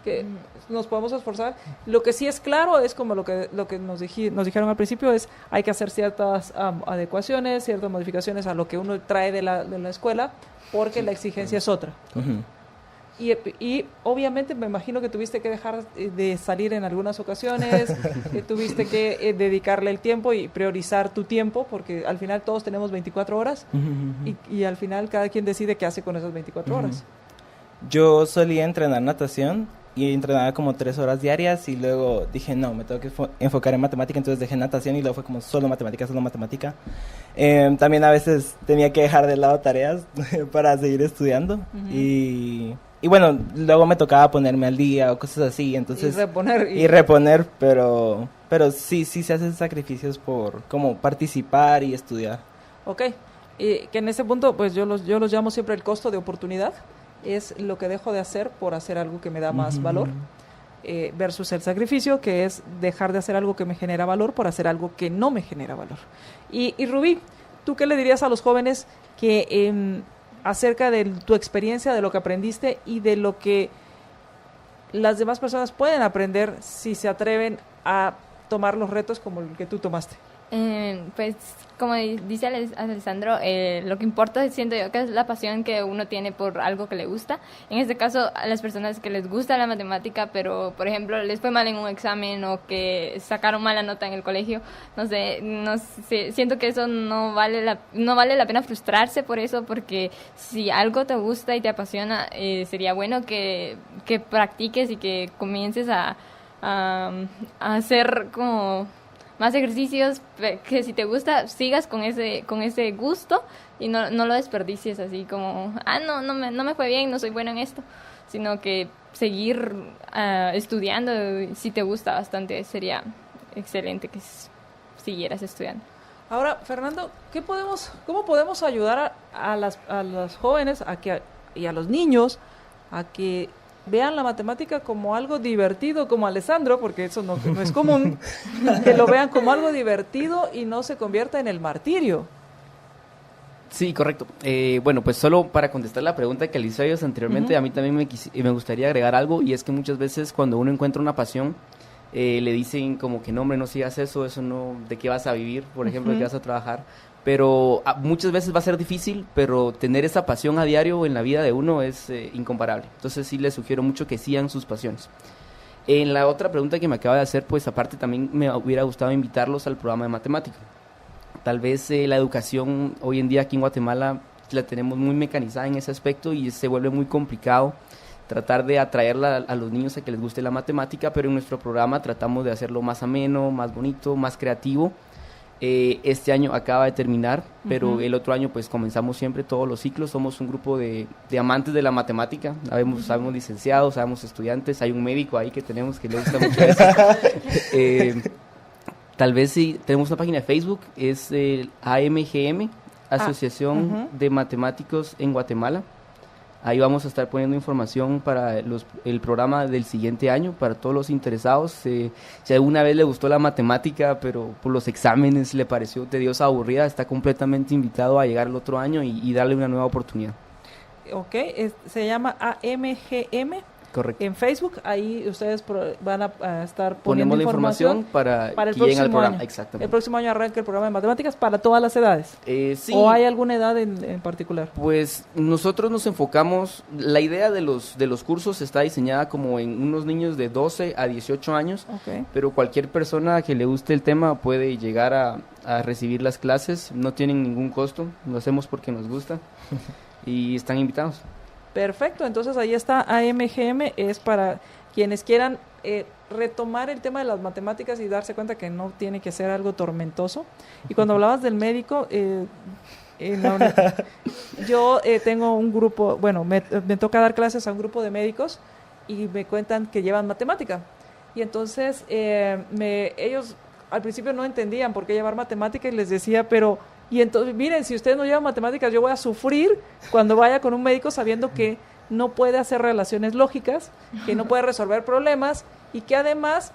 [SPEAKER 2] que nos podemos esforzar. Lo que sí es claro es como lo que nos dijeron al principio, es hay que hacer ciertas adecuaciones, ciertas modificaciones a lo que uno trae de la escuela, porque la exigencia es otra. Y obviamente me imagino que tuviste que dejar de salir en algunas ocasiones, tuviste que dedicarle el tiempo y priorizar tu tiempo, porque al final todos tenemos 24 horas y al final cada quien decide qué hace con esas 24 horas.
[SPEAKER 6] Yo solía entrenar natación y entrenaba como 3 horas diarias y luego dije, no, me tengo que enfocar en matemática, entonces dejé natación y luego fue como solo matemática. También a veces tenía que dejar de lado tareas para seguir estudiando y bueno, luego me tocaba ponerme al día o cosas así, entonces... Y reponer, pero sí se hacen sacrificios por como participar y estudiar.
[SPEAKER 2] Ok, que en ese punto pues yo los llamo siempre el costo de oportunidad, es lo que dejo de hacer por hacer algo que me da más valor. versus el sacrificio, que es dejar de hacer algo que me genera valor por hacer algo que no me genera valor. Y Rubí, ¿tú qué le dirías a los jóvenes que acerca de tu experiencia, de lo que aprendiste y de lo que las demás personas pueden aprender si se atreven a tomar los retos como el que tú tomaste?
[SPEAKER 7] Pues como dice Alessandro, lo que importa siento yo que es la pasión que uno tiene por algo que le gusta. En este caso, a las personas que les gusta la matemática, pero por ejemplo les fue mal en un examen o que sacaron mala nota en el colegio, no sé, siento que eso no vale la pena frustrarse por eso, porque si algo te gusta y te apasiona, sería bueno que practiques y que comiences a hacer como más ejercicios, que si te gusta sigas con ese gusto y no lo desperdicies así como no me fue bien, no soy bueno en esto, sino que seguir estudiando. Si te gusta bastante, sería excelente que siguieras estudiando.
[SPEAKER 2] Ahora, Fernando, ¿cómo podemos ayudar a las jóvenes y a los niños a que vean la matemática como algo divertido, como Alessandro, porque eso no es común, que lo vean como algo divertido y no se convierta en el martirio?
[SPEAKER 5] Sí, correcto. Bueno, pues solo para contestar la pregunta que le hice a ellos anteriormente, a mí también me gustaría agregar algo, y es que muchas veces cuando uno encuentra una pasión, le dicen como que no, hombre, no sigas eso no, ¿de qué vas a vivir? Por ejemplo, ¿de qué vas a trabajar? Pero muchas veces va a ser difícil, pero tener esa pasión a diario en la vida de uno es incomparable. Entonces sí les sugiero mucho que sigan sus pasiones. En la otra pregunta que me acaba de hacer, pues aparte también me hubiera gustado invitarlos al programa de matemática. Tal vez la educación hoy en día aquí en Guatemala la tenemos muy mecanizada en ese aspecto y se vuelve muy complicado tratar de atraerla a los niños a que les guste la matemática, pero en nuestro programa tratamos de hacerlo más ameno, más bonito, más creativo. Este año acaba de terminar, pero el otro año pues comenzamos siempre todos los ciclos. Somos un grupo de amantes de la matemática, sabemos licenciados, sabemos estudiantes, hay un médico ahí que tenemos que le gusta mucho eso. Tal vez sí, tenemos una página de Facebook, es el AMGM, Asociación de Matemáticos en Guatemala. Ahí vamos a estar poniendo información para el programa del siguiente año, para todos los interesados. Si alguna vez le gustó la matemática, pero por los exámenes le pareció tediosa, aburrida, está completamente invitado a llegar el otro año y darle una nueva oportunidad.
[SPEAKER 2] Ok, se llama AMGM.
[SPEAKER 5] Correcto.
[SPEAKER 2] En Facebook, ahí ustedes van a estar poniendo
[SPEAKER 5] Ponemos la información para
[SPEAKER 2] el
[SPEAKER 5] que lleguen al programa.
[SPEAKER 2] año.
[SPEAKER 5] Exactamente.
[SPEAKER 2] El próximo año arranca el programa de matemáticas para todas las edades.
[SPEAKER 5] Sí.
[SPEAKER 2] ¿O hay alguna edad en particular?
[SPEAKER 5] Pues nosotros nos enfocamos, la idea de los cursos está diseñada como en unos niños de 12 a 18 años, pero cualquier persona que le guste el tema puede llegar a recibir las clases, no tienen ningún costo, lo hacemos porque nos gusta y están invitados.
[SPEAKER 2] Perfecto, entonces ahí está AMGM, es para quienes quieran retomar el tema de las matemáticas y darse cuenta que no tiene que ser algo tormentoso. Y cuando hablabas del médico, yo tengo un grupo, bueno, me toca dar clases a un grupo de médicos y me cuentan que llevan matemática. Y entonces ellos al principio no entendían por qué llevar matemática y les decía, pero... Y entonces, miren, si ustedes no llevan matemáticas, yo voy a sufrir cuando vaya con un médico sabiendo que no puede hacer relaciones lógicas, que no puede resolver problemas y que además,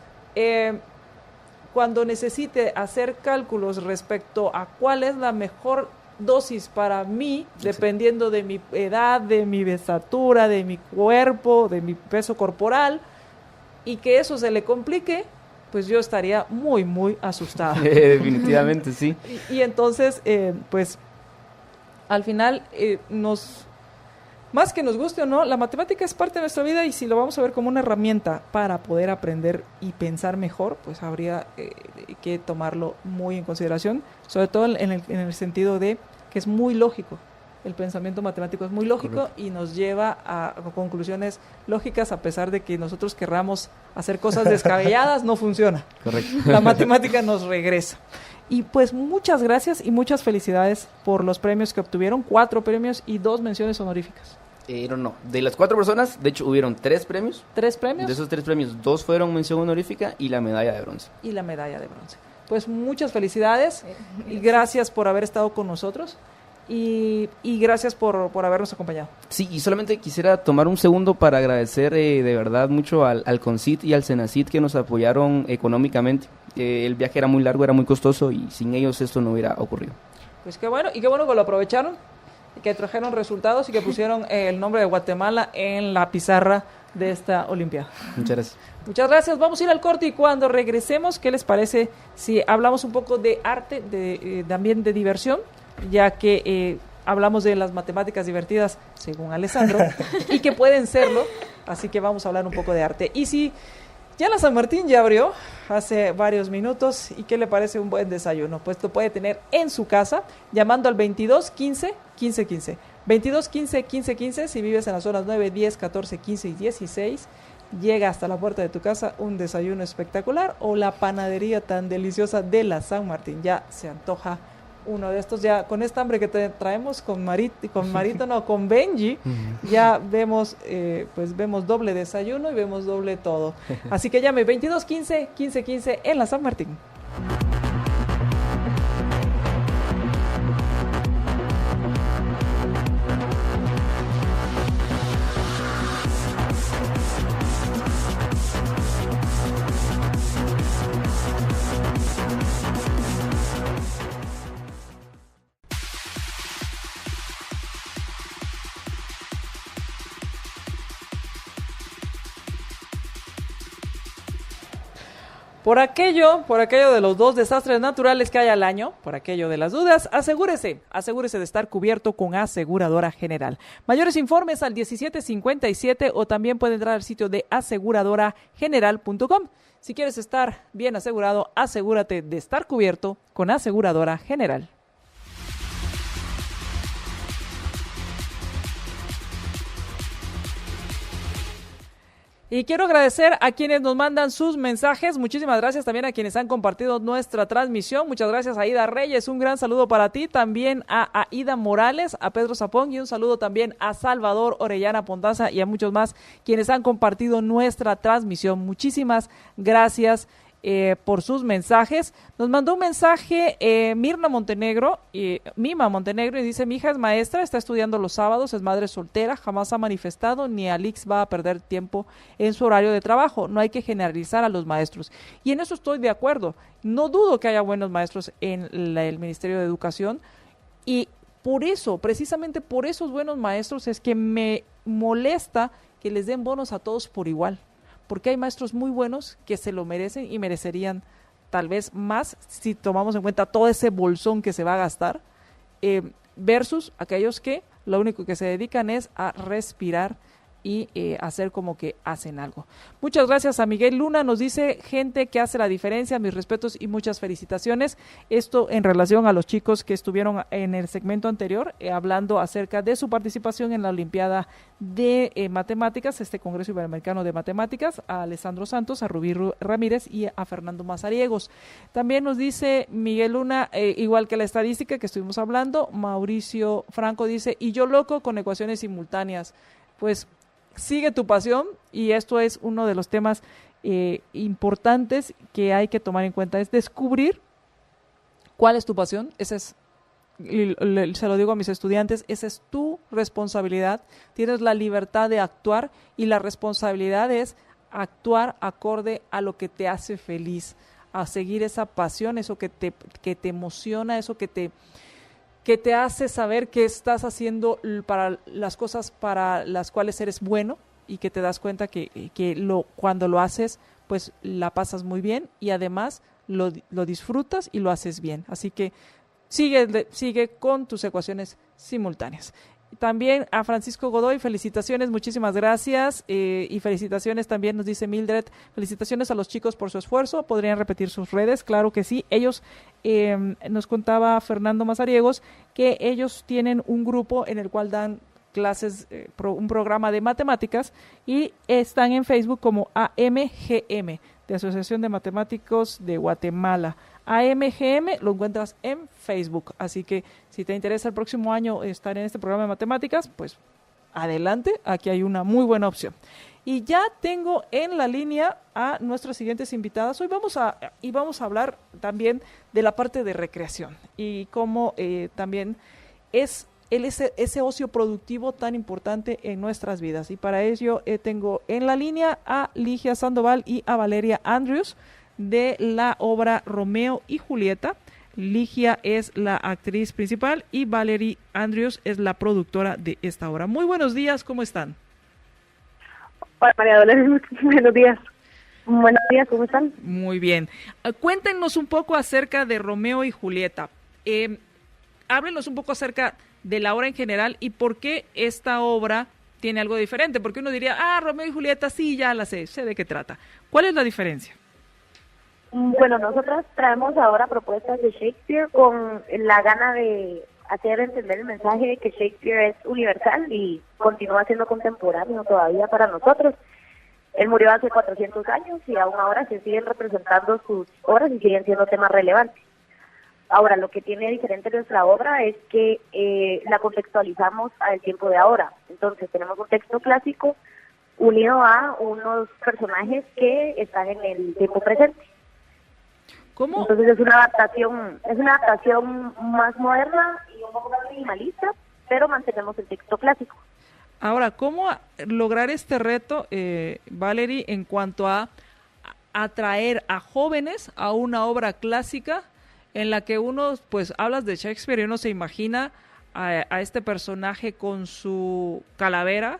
[SPEAKER 2] cuando necesite hacer cálculos respecto a cuál es la mejor dosis para mí, dependiendo de mi edad, de mi estatura, de mi cuerpo, de mi peso corporal, y que eso se le complique, pues yo estaría muy, muy asustada.
[SPEAKER 5] Definitivamente, sí.
[SPEAKER 2] Y entonces, pues, al final, más que nos guste o no, la matemática es parte de nuestra vida y si lo vamos a ver como una herramienta para poder aprender y pensar mejor, pues habría que tomarlo muy en consideración, sobre todo en el sentido de que es muy lógico. El pensamiento matemático es muy lógico. Correcto. Y nos lleva a conclusiones lógicas a pesar de que nosotros querramos hacer cosas descabelladas, no funciona.
[SPEAKER 5] Correcto.
[SPEAKER 2] La matemática nos regresa. Y pues muchas gracias y muchas felicidades por los premios que obtuvieron, 4 premios y 2 menciones honoríficas.
[SPEAKER 5] No, de las 4 personas, de hecho hubieron 3 premios.
[SPEAKER 2] ¿3 premios?
[SPEAKER 5] De esos 3 premios, 2 fueron mención honorífica y la medalla de bronce.
[SPEAKER 2] Y la medalla de bronce. Pues muchas felicidades y gracias por haber estado con nosotros. y gracias por habernos acompañado.
[SPEAKER 5] Sí, y solamente quisiera tomar un segundo para agradecer de verdad mucho al CONCYT y al SENACYT que nos apoyaron económicamente. El viaje era muy largo, era muy costoso y sin ellos esto no hubiera ocurrido.
[SPEAKER 2] Pues qué bueno, y qué bueno que lo aprovecharon, que trajeron resultados y que pusieron el nombre de Guatemala en la pizarra de esta Olimpiada.
[SPEAKER 5] Muchas gracias.
[SPEAKER 2] Muchas gracias. Vamos a ir al corte y cuando regresemos, ¿qué les parece si hablamos un poco de arte, también de diversión, ya que hablamos de las matemáticas divertidas, según Alessandro, y que pueden serlo, así que vamos a hablar un poco de arte. Y si ya la San Martín ya abrió hace varios minutos, ¿y qué le parece un buen desayuno? Pues lo puede tener en su casa, llamando al 22 15 15 15. 22 15 15 15, si vives en las zonas 9, 10, 14, 15 y 16, llega hasta la puerta de tu casa un desayuno espectacular o la panadería tan deliciosa de la San Martín. Ya se antoja uno de estos, ya con esta hambre que te traemos con Benji, ya vemos vemos doble desayuno y vemos doble todo. Así que llame 22 15 15 15 en la San Martín. Por aquello de los 2 desastres naturales que hay al año, por aquello de las dudas, asegúrese de estar cubierto con Aseguradora General. Mayores informes al 1757 o también puede entrar al sitio de aseguradorageneral.com. Si quieres estar bien asegurado, asegúrate de estar cubierto con Aseguradora General. Y quiero agradecer a quienes nos mandan sus mensajes. Muchísimas gracias también a quienes han compartido nuestra transmisión. Muchas gracias a Aida Reyes, un gran saludo para ti. También a Aida Morales, a Pedro Zapón y un saludo también a Salvador Orellana Pontaza y a muchos más quienes han compartido nuestra transmisión. Muchísimas gracias por sus mensajes. Nos mandó un mensaje Mima Montenegro, y dice: mi hija es maestra, está estudiando los sábados, es madre soltera, jamás ha manifestado ni Alix va a perder tiempo en su horario de trabajo. No hay que generalizar a los maestros. Y en eso estoy de acuerdo. No dudo que haya buenos maestros en el Ministerio de Educación y por eso, precisamente por esos buenos maestros es que me molesta que les den bonos a todos por igual. Porque hay maestros muy buenos que se lo merecen y merecerían tal vez más si tomamos en cuenta todo ese bolsón que se va a gastar, versus aquellos que lo único que se dedican es a respirar y hacer como que hacen algo. Muchas gracias a Miguel Luna, nos dice: gente que hace la diferencia, mis respetos y muchas felicitaciones. Esto en relación a los chicos que estuvieron en el segmento anterior hablando acerca de su participación en la Olimpiada de Matemáticas, este Congreso Iberoamericano de Matemáticas, a Alessandro Santos, a Rubí Ramírez y a Fernando Mazariegos. También nos dice Miguel Luna, igual que la estadística que estuvimos hablando, Mauricio Franco dice: y yo loco con ecuaciones simultáneas. Pues sigue tu pasión y esto es uno de los temas importantes que hay que tomar en cuenta, es descubrir cuál es tu pasión. Ese es, se lo digo a mis estudiantes, esa es tu responsabilidad, tienes la libertad de actuar y la responsabilidad es actuar acorde a lo que te hace feliz, a seguir esa pasión, eso que te emociona, eso que te hace saber que estás haciendo para las cosas para las cuales eres bueno y que te das cuenta que cuando lo haces, pues la pasas muy bien y además lo disfrutas y lo haces bien. Así que sigue con tus ecuaciones simultáneas. También a Francisco Godoy, felicitaciones, muchísimas gracias, y felicitaciones también nos dice Mildred, felicitaciones a los chicos por su esfuerzo, podrían repetir sus redes, claro que sí, ellos, nos contaba Fernando Mazariegos, que ellos tienen un grupo en el cual dan clases, un programa de matemáticas y están en Facebook como AMGM, de Asociación de Matemáticos de Guatemala. AMGM lo encuentras en Facebook, así que si te interesa el próximo año estar en este programa de matemáticas, pues adelante, aquí hay una muy buena opción. Y ya tengo en la línea a nuestras siguientes invitadas. Hoy vamos a hablar también de la parte de recreación y cómo también es ese ocio productivo tan importante en nuestras vidas. Y para ello tengo en la línea a Ligia Sandoval y a Valeria Andrews de la obra Romeo y Julieta. Ligia es la actriz principal y Valerie Andrews es la productora de esta obra. Muy buenos días, ¿cómo están?
[SPEAKER 8] Hola María Dolores, buenos días. Buenos días, ¿cómo están?
[SPEAKER 2] Muy bien. Cuéntenos un poco acerca de Romeo y Julieta. Háblenos un poco acerca de la obra en general y por qué esta obra tiene algo diferente. Porque uno diría, Romeo y Julieta, sí, ya la sé de qué trata. ¿Cuál es la diferencia?
[SPEAKER 8] Bueno, nosotros traemos ahora propuestas de Shakespeare con la gana de hacer entender el mensaje de que Shakespeare es universal y continúa siendo contemporáneo todavía para nosotros. Él murió hace 400 años y aún ahora se siguen representando sus obras y siguen siendo temas relevantes. Ahora, lo que tiene diferente nuestra obra es que la contextualizamos al tiempo de ahora. Entonces, tenemos un texto clásico unido a unos personajes que están en el tiempo presente.
[SPEAKER 2] ¿Cómo?
[SPEAKER 8] Entonces, es una adaptación más moderna y un poco más minimalista, pero mantenemos el texto clásico.
[SPEAKER 2] Ahora, ¿cómo lograr este reto, Valerie, en cuanto a atraer a jóvenes a una obra clásica en la que uno, pues, hablas de Shakespeare y uno se imagina a este personaje con su calavera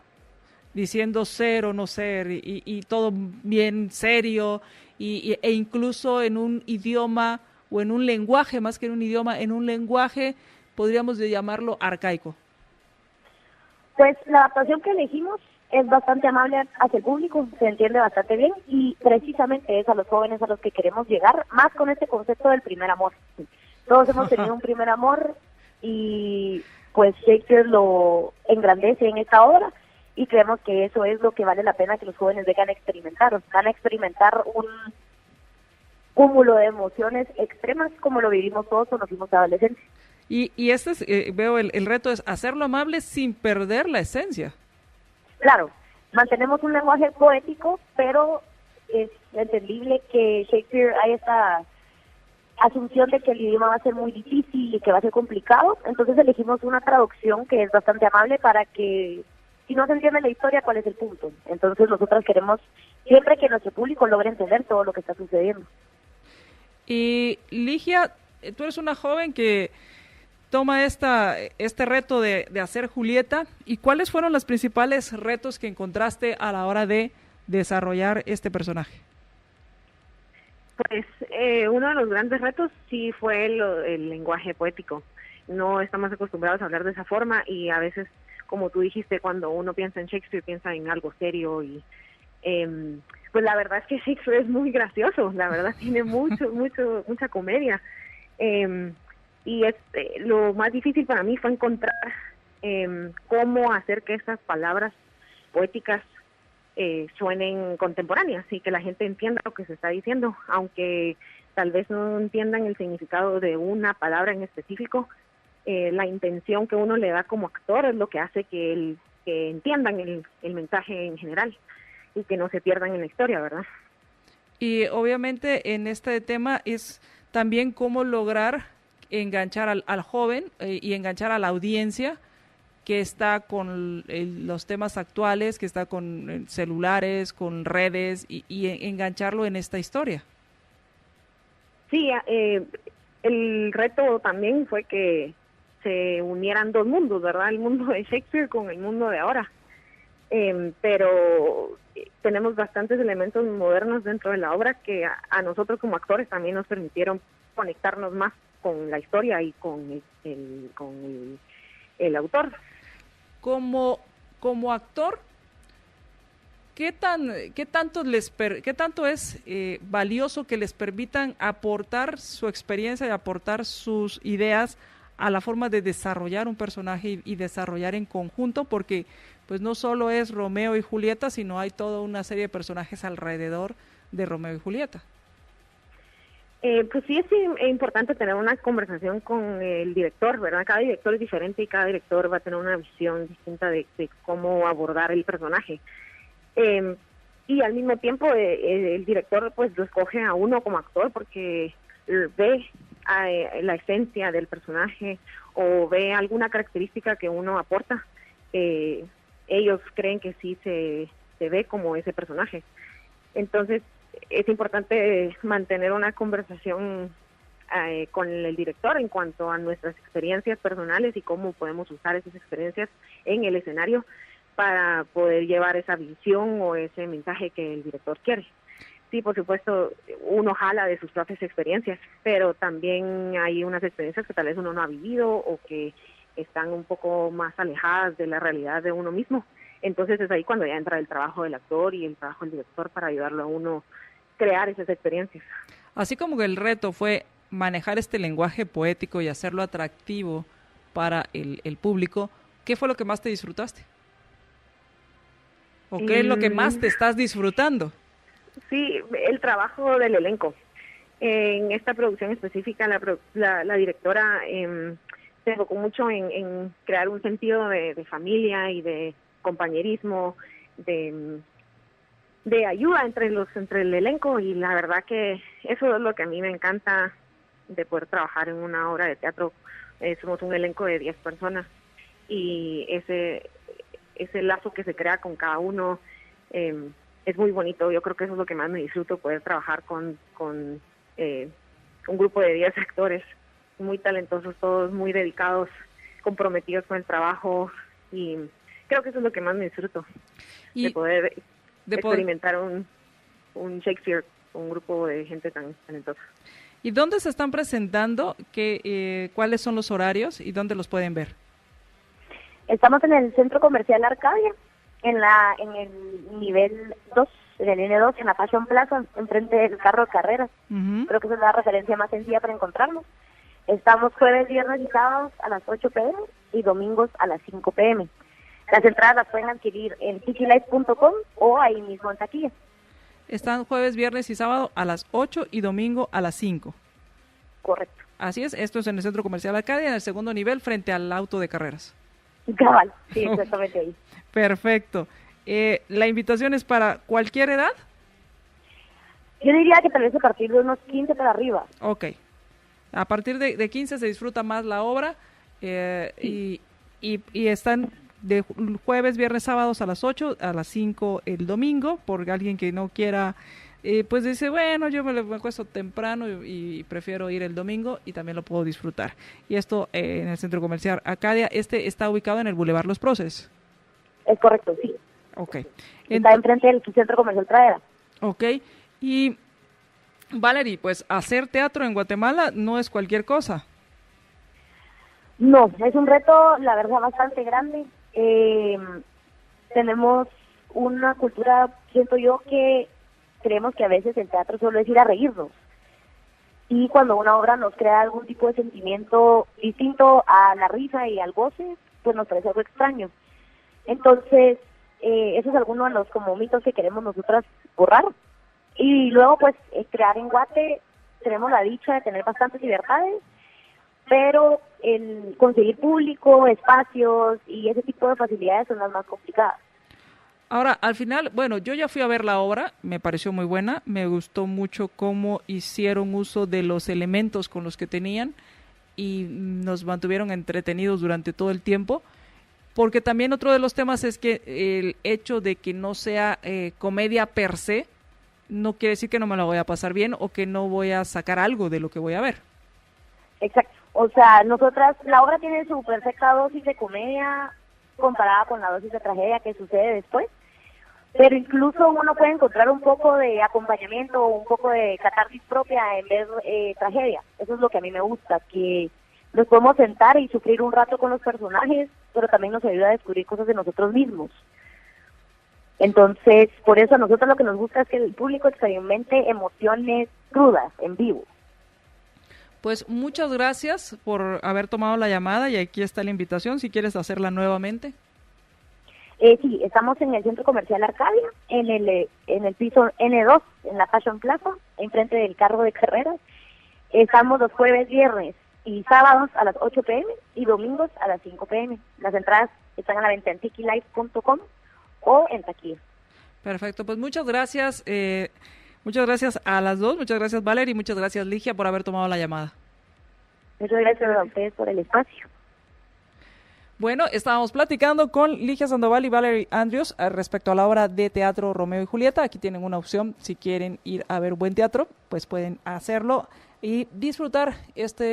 [SPEAKER 2] diciendo ser o no ser y todo bien serio e incluso en un idioma o en un lenguaje, más que en un idioma, en un lenguaje podríamos llamarlo arcaico?
[SPEAKER 8] Pues la adaptación que elegimos es bastante amable hacia el público, se entiende bastante bien y precisamente es a los jóvenes a los que queremos llegar, más con este concepto del primer amor. Todos hemos tenido un primer amor y pues Shakespeare lo engrandece en esta obra y creemos que eso es lo que vale la pena que los jóvenes vengan a experimentar. Van a experimentar un cúmulo de emociones extremas como lo vivimos todos cuando fuimos adolescentes.
[SPEAKER 2] Y este es, veo el reto es hacerlo amable sin perder la esencia.
[SPEAKER 8] Claro, mantenemos un lenguaje poético, pero es entendible que Shakespeare hay esta asunción de que el idioma va a ser muy difícil y que va a ser complicado, entonces elegimos una traducción que es bastante amable para que, si no se entiende la historia, ¿cuál es el punto? Entonces nosotros queremos siempre que nuestro público logre entender todo lo que está sucediendo.
[SPEAKER 2] Y Ligia, tú eres una joven que toma este reto de hacer Julieta, ¿y cuáles fueron los principales retos que encontraste a la hora de desarrollar este personaje?
[SPEAKER 9] Pues uno de los grandes retos sí fue el lenguaje poético. No estamos acostumbrados a hablar de esa forma y a veces, como tú dijiste, cuando uno piensa en Shakespeare piensa en algo serio y pues la verdad es que Shakespeare es muy gracioso, la verdad tiene mucha comedia. Y lo más difícil para mí fue encontrar cómo hacer que estas palabras poéticas suenen contemporáneas y que la gente entienda lo que se está diciendo, aunque tal vez no entiendan el significado de una palabra en específico. La intención que uno le da como actor es lo que hace que entiendan el mensaje en general y que no se pierdan en la historia, ¿verdad?
[SPEAKER 2] Y obviamente en este tema es también cómo lograr enganchar al joven y enganchar a la audiencia que está con los temas actuales, que está con celulares, con redes y engancharlo en esta historia.
[SPEAKER 9] Sí, el reto también fue que se unieran dos mundos, ¿verdad? El mundo de Shakespeare con el mundo de ahora. Pero tenemos bastantes elementos modernos dentro de la obra que a nosotros como actores también nos permitieron conectarnos más con la historia y con el autor. Como
[SPEAKER 2] actor, ¿qué tanto es valioso que les permitan aportar su experiencia y aportar sus ideas a la forma de desarrollar un personaje y desarrollar en conjunto? Porque pues no solo es Romeo y Julieta, sino hay toda una serie de personajes alrededor de Romeo y Julieta.
[SPEAKER 9] Pues sí, es importante tener una conversación con el director, ¿verdad? Cada director es diferente y cada director va a tener una visión distinta de cómo abordar el personaje. Y al mismo tiempo el director pues lo escoge a uno como actor porque ve la esencia del personaje o ve alguna característica que uno aporta, ellos creen que sí se ve como ese personaje. Entonces es importante mantener una conversación con el director en cuanto a nuestras experiencias personales y cómo podemos usar esas experiencias en el escenario para poder llevar esa visión o ese mensaje que el director quiere. Sí, por supuesto, uno jala de sus propias experiencias, pero también hay unas experiencias que tal vez uno no ha vivido o que están un poco más alejadas de la realidad de uno mismo. Entonces es ahí cuando ya entra el trabajo del actor y el trabajo del director para ayudarlo a uno a crear esas experiencias.
[SPEAKER 2] Así como que el reto fue manejar este lenguaje poético y hacerlo atractivo para el público, ¿qué fue lo que más te disfrutaste? ¿O qué es lo que más te estás disfrutando?
[SPEAKER 9] Sí, el trabajo del elenco. En esta producción específica, la directora se enfocó mucho en crear un sentido de familia y de compañerismo, de ayuda entre el elenco, y la verdad que eso es lo que a mí me encanta de poder trabajar en una obra de teatro. Somos un elenco de 10 personas y ese lazo que se crea con cada uno es muy bonito. Yo creo que eso es lo que más me disfruto, poder trabajar con un grupo de 10 actores muy talentosos, todos muy dedicados, comprometidos con el trabajo, y creo que eso es lo que más me disfruto, de poder experimentar un Shakespeare, un grupo de gente tan talentosa.
[SPEAKER 2] ¿Y dónde se están presentando? ¿Cuáles son los horarios y dónde los pueden ver?
[SPEAKER 8] Estamos en el Centro Comercial Arcadia, en el nivel 2, en el N2, en la Fashion Plaza, enfrente del carro de carreras. Creo que esa es la referencia más sencilla para encontrarnos. Estamos jueves, viernes y sábados a las 8 p.m. y domingos a las 5 p.m. Las entradas las pueden adquirir en ticketlife.com o ahí mismo en taquilla.
[SPEAKER 2] Están jueves, viernes y sábado a las 8 y domingo a las 5.
[SPEAKER 8] Correcto.
[SPEAKER 2] Así es, esto es en el Centro Comercial Arcadia, en el segundo nivel, frente al auto de carreras.
[SPEAKER 8] Cabal, sí, exactamente ahí.
[SPEAKER 2] Perfecto. ¿La invitación es para cualquier edad?
[SPEAKER 8] Yo diría que tal vez a partir de unos 15 para arriba.
[SPEAKER 2] Ok. A partir de 15 se disfruta más la obra y están de jueves, viernes, sábados a las 8, a las 5 el domingo, por alguien que no quiera, pues dice, bueno, yo me acuesto temprano y prefiero ir el domingo y también lo puedo disfrutar. Y esto en el Centro Comercial Arcadia, está ubicado en el Boulevard Los Próceres.
[SPEAKER 8] Es correcto, sí.
[SPEAKER 2] Ok.
[SPEAKER 8] Está enfrente del Centro Comercial Pradera.
[SPEAKER 2] Ok. Y Valerie, pues hacer teatro en Guatemala no es cualquier cosa.
[SPEAKER 8] No, es un reto, la verdad, bastante grande. Tenemos una cultura, siento yo, que creemos que a veces el teatro solo es ir a reírnos. Y cuando una obra nos crea algún tipo de sentimiento distinto a la risa y al goce, pues nos parece algo extraño. Entonces, eso es alguno de los como mitos que queremos nosotras borrar. Y luego, pues, crear en Guate, tenemos la dicha de tener bastantes libertades, pero el conseguir público, espacios y ese tipo de facilidades son las más complicadas.
[SPEAKER 2] Ahora, al final, bueno, yo ya fui a ver la obra, me pareció muy buena, me gustó mucho cómo hicieron uso de los elementos con los que tenían y nos mantuvieron entretenidos durante todo el tiempo, porque también otro de los temas es que el hecho de que no sea comedia per se, no quiere decir que no me la voy a pasar bien o que no voy a sacar algo de lo que voy a ver.
[SPEAKER 8] Exacto. O sea, nosotras, la obra tiene su perfecta dosis de comedia comparada con la dosis de tragedia que sucede después, pero incluso uno puede encontrar un poco de acompañamiento o un poco de catarsis propia en ver tragedia. Eso es lo que a mí me gusta, que nos podemos sentar y sufrir un rato con los personajes, pero también nos ayuda a descubrir cosas de nosotros mismos. Entonces, por eso a nosotros lo que nos gusta es que el público experimente emociones crudas, en vivo.
[SPEAKER 2] Pues muchas gracias por haber tomado la llamada y aquí está la invitación si quieres hacerla nuevamente.
[SPEAKER 8] Sí, estamos en el Centro Comercial Arcadia, en el piso N2, en la Fashion Plaza, enfrente del carro de carreras. Estamos los jueves, viernes y sábados a las 8 p.m. y domingos a las 5 p.m. Las entradas están a la venta en ticketlife.com o en taquilla.
[SPEAKER 2] Perfecto, pues muchas gracias. Muchas gracias a las dos, muchas gracias Valerie y muchas gracias Ligia por haber tomado la llamada.
[SPEAKER 8] Muchas gracias a ustedes por el espacio.
[SPEAKER 2] Bueno, estábamos platicando con Ligia Sandoval y Valerie Andrews respecto a la obra de teatro Romeo y Julieta. Aquí tienen una opción, si quieren ir a ver buen teatro, pues pueden hacerlo y disfrutar esto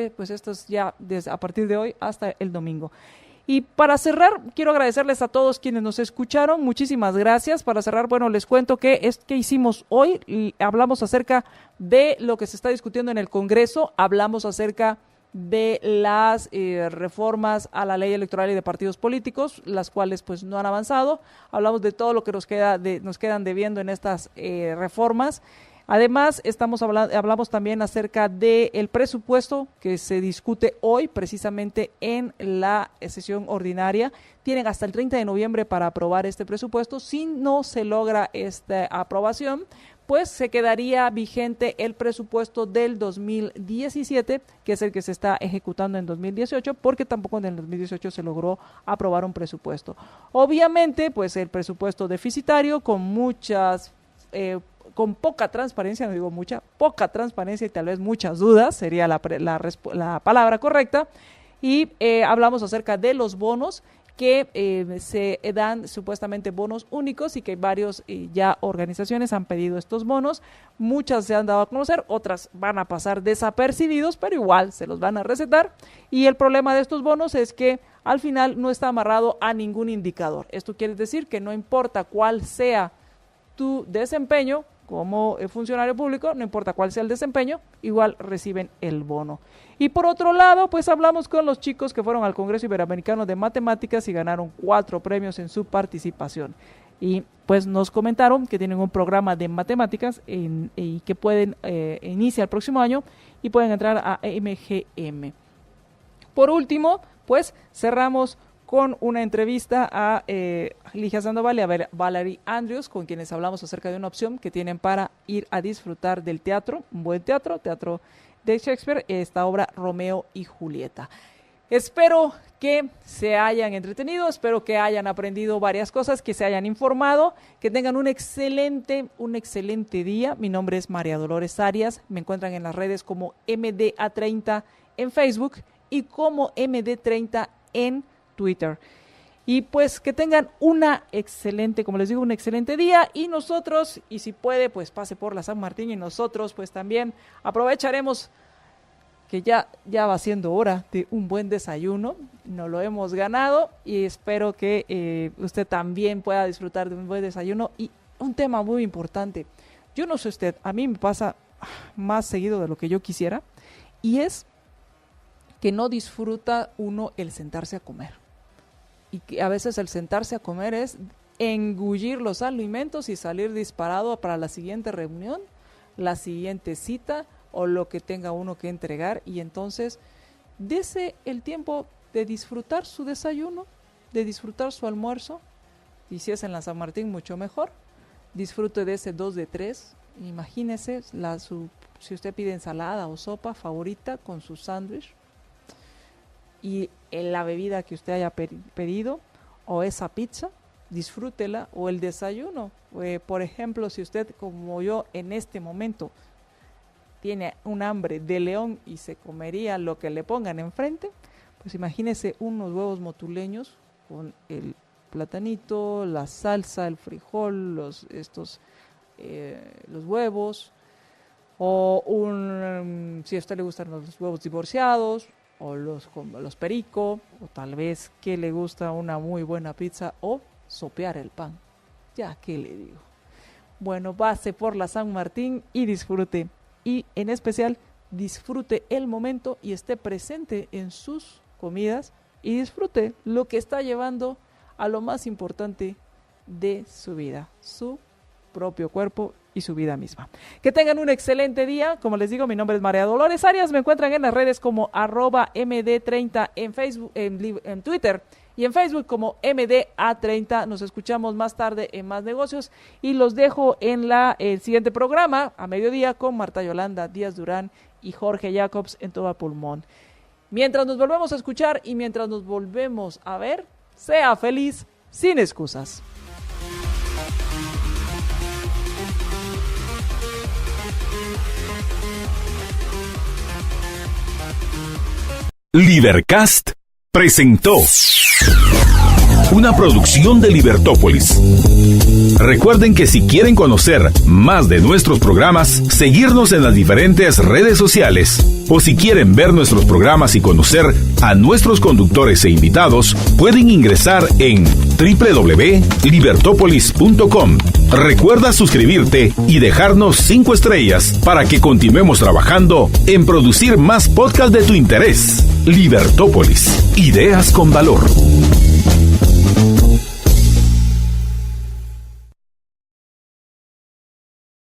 [SPEAKER 2] es ya desde a partir de hoy hasta el domingo. Y para cerrar, quiero agradecerles a todos quienes nos escucharon. Muchísimas gracias. Para cerrar, bueno, les cuento que hicimos hoy. Y hablamos acerca de lo que se está discutiendo en el Congreso. Hablamos acerca de las reformas a la ley electoral y de partidos políticos, las cuales pues no han avanzado. Hablamos de todo lo que nos quedan debiendo en estas reformas. Además, hablamos también acerca del presupuesto que se discute hoy precisamente en la sesión ordinaria. Tienen hasta el 30 de noviembre para aprobar este presupuesto. Si no se logra esta aprobación, pues se quedaría vigente el presupuesto del 2017, que es el que se está ejecutando en 2018, porque tampoco en el 2018 se logró aprobar un presupuesto. Obviamente, pues el presupuesto deficitario con poca transparencia, no digo mucha, poca transparencia y tal vez muchas dudas, sería la palabra correcta, y hablamos acerca de los bonos que se dan supuestamente bonos únicos y que varios ya organizaciones han pedido estos bonos. Muchas se han dado a conocer, otras van a pasar desapercibidos, pero igual se los van a recetar. Y el problema de estos bonos es que al final no está amarrado a ningún indicador. Esto quiere decir que no importa cuál sea tu desempeño como funcionario público, no importa cuál sea el desempeño, igual reciben el bono. Y por otro lado, pues hablamos con los chicos que fueron al Congreso Iberoamericano de Matemáticas y ganaron 4 premios en su participación. Y pues nos comentaron que tienen un programa de matemáticas y que pueden iniciar el próximo año y pueden entrar a MGM. Por último, pues cerramos con una entrevista a Ligia Sandoval y a Valerie Andrews, con quienes hablamos acerca de una opción que tienen para ir a disfrutar del teatro, un buen teatro de Shakespeare, esta obra Romeo y Julieta. Espero que se hayan entretenido, espero que hayan aprendido varias cosas, que se hayan informado, que tengan un excelente día. Mi nombre es María Dolores Arias, me encuentran en las redes como MDA30 en Facebook y como MD30 en Twitter. Y pues que tengan una excelente, como les digo, un excelente día, y nosotros, y si puede, pues pase por la San Martín, y nosotros pues también aprovecharemos que ya va siendo hora de un buen desayuno, nos lo hemos ganado, y espero que usted también pueda disfrutar de un buen desayuno. Y un tema muy importante, yo no sé usted, a mí me pasa más seguido de lo que yo quisiera, y es que no disfruta uno el sentarse a comer. Y que a veces el sentarse a comer es engullir los alimentos y salir disparado para la siguiente reunión, la siguiente cita o lo que tenga uno que entregar. Y entonces, dese el tiempo de disfrutar su desayuno, de disfrutar su almuerzo, y si es en la San Martín, mucho mejor. Disfrute de ese 2 de 3. Imagínese si usted pide ensalada o sopa favorita con su sándwich, y en la bebida que usted haya pedido, o esa pizza, disfrútela, o el desayuno. Por ejemplo, si usted, como yo, en este momento tiene un hambre de león y se comería lo que le pongan enfrente, pues imagínese unos huevos motuleños con el platanito, la salsa, el frijol, los huevos, o si a usted le gustan los huevos divorciados, o los perico, o tal vez que le gusta una muy buena pizza, o sopear el pan. Ya, ¿qué le digo? Bueno, pase por la San Martín y disfrute. Y en especial, disfrute el momento y esté presente en sus comidas y disfrute lo que está llevando a lo más importante de su vida, su propio cuerpo y su vida misma. Que tengan un excelente día. Como les digo, mi nombre es María Dolores Arias. Me encuentran en las redes como @MD30 en Facebook, en Twitter, y en Facebook como MDA30. Nos escuchamos más tarde en Más Negocios y los dejo en el siguiente programa a mediodía con Marta Yolanda Díaz Durán y Jorge Jacobs en Todo Pulmón. Mientras nos volvemos a escuchar y mientras nos volvemos a ver, sea feliz sin excusas.
[SPEAKER 1] Libercast presentó una producción de Libertópolis. Recuerden que si quieren conocer más de nuestros programas, seguirnos en las diferentes redes sociales, o si quieren ver nuestros programas y conocer a nuestros conductores e invitados, pueden ingresar en www.libertopolis.com. Recuerda suscribirte y dejarnos 5 estrellas para que continuemos trabajando en producir más podcasts de tu interés. Libertópolis, ideas con valor.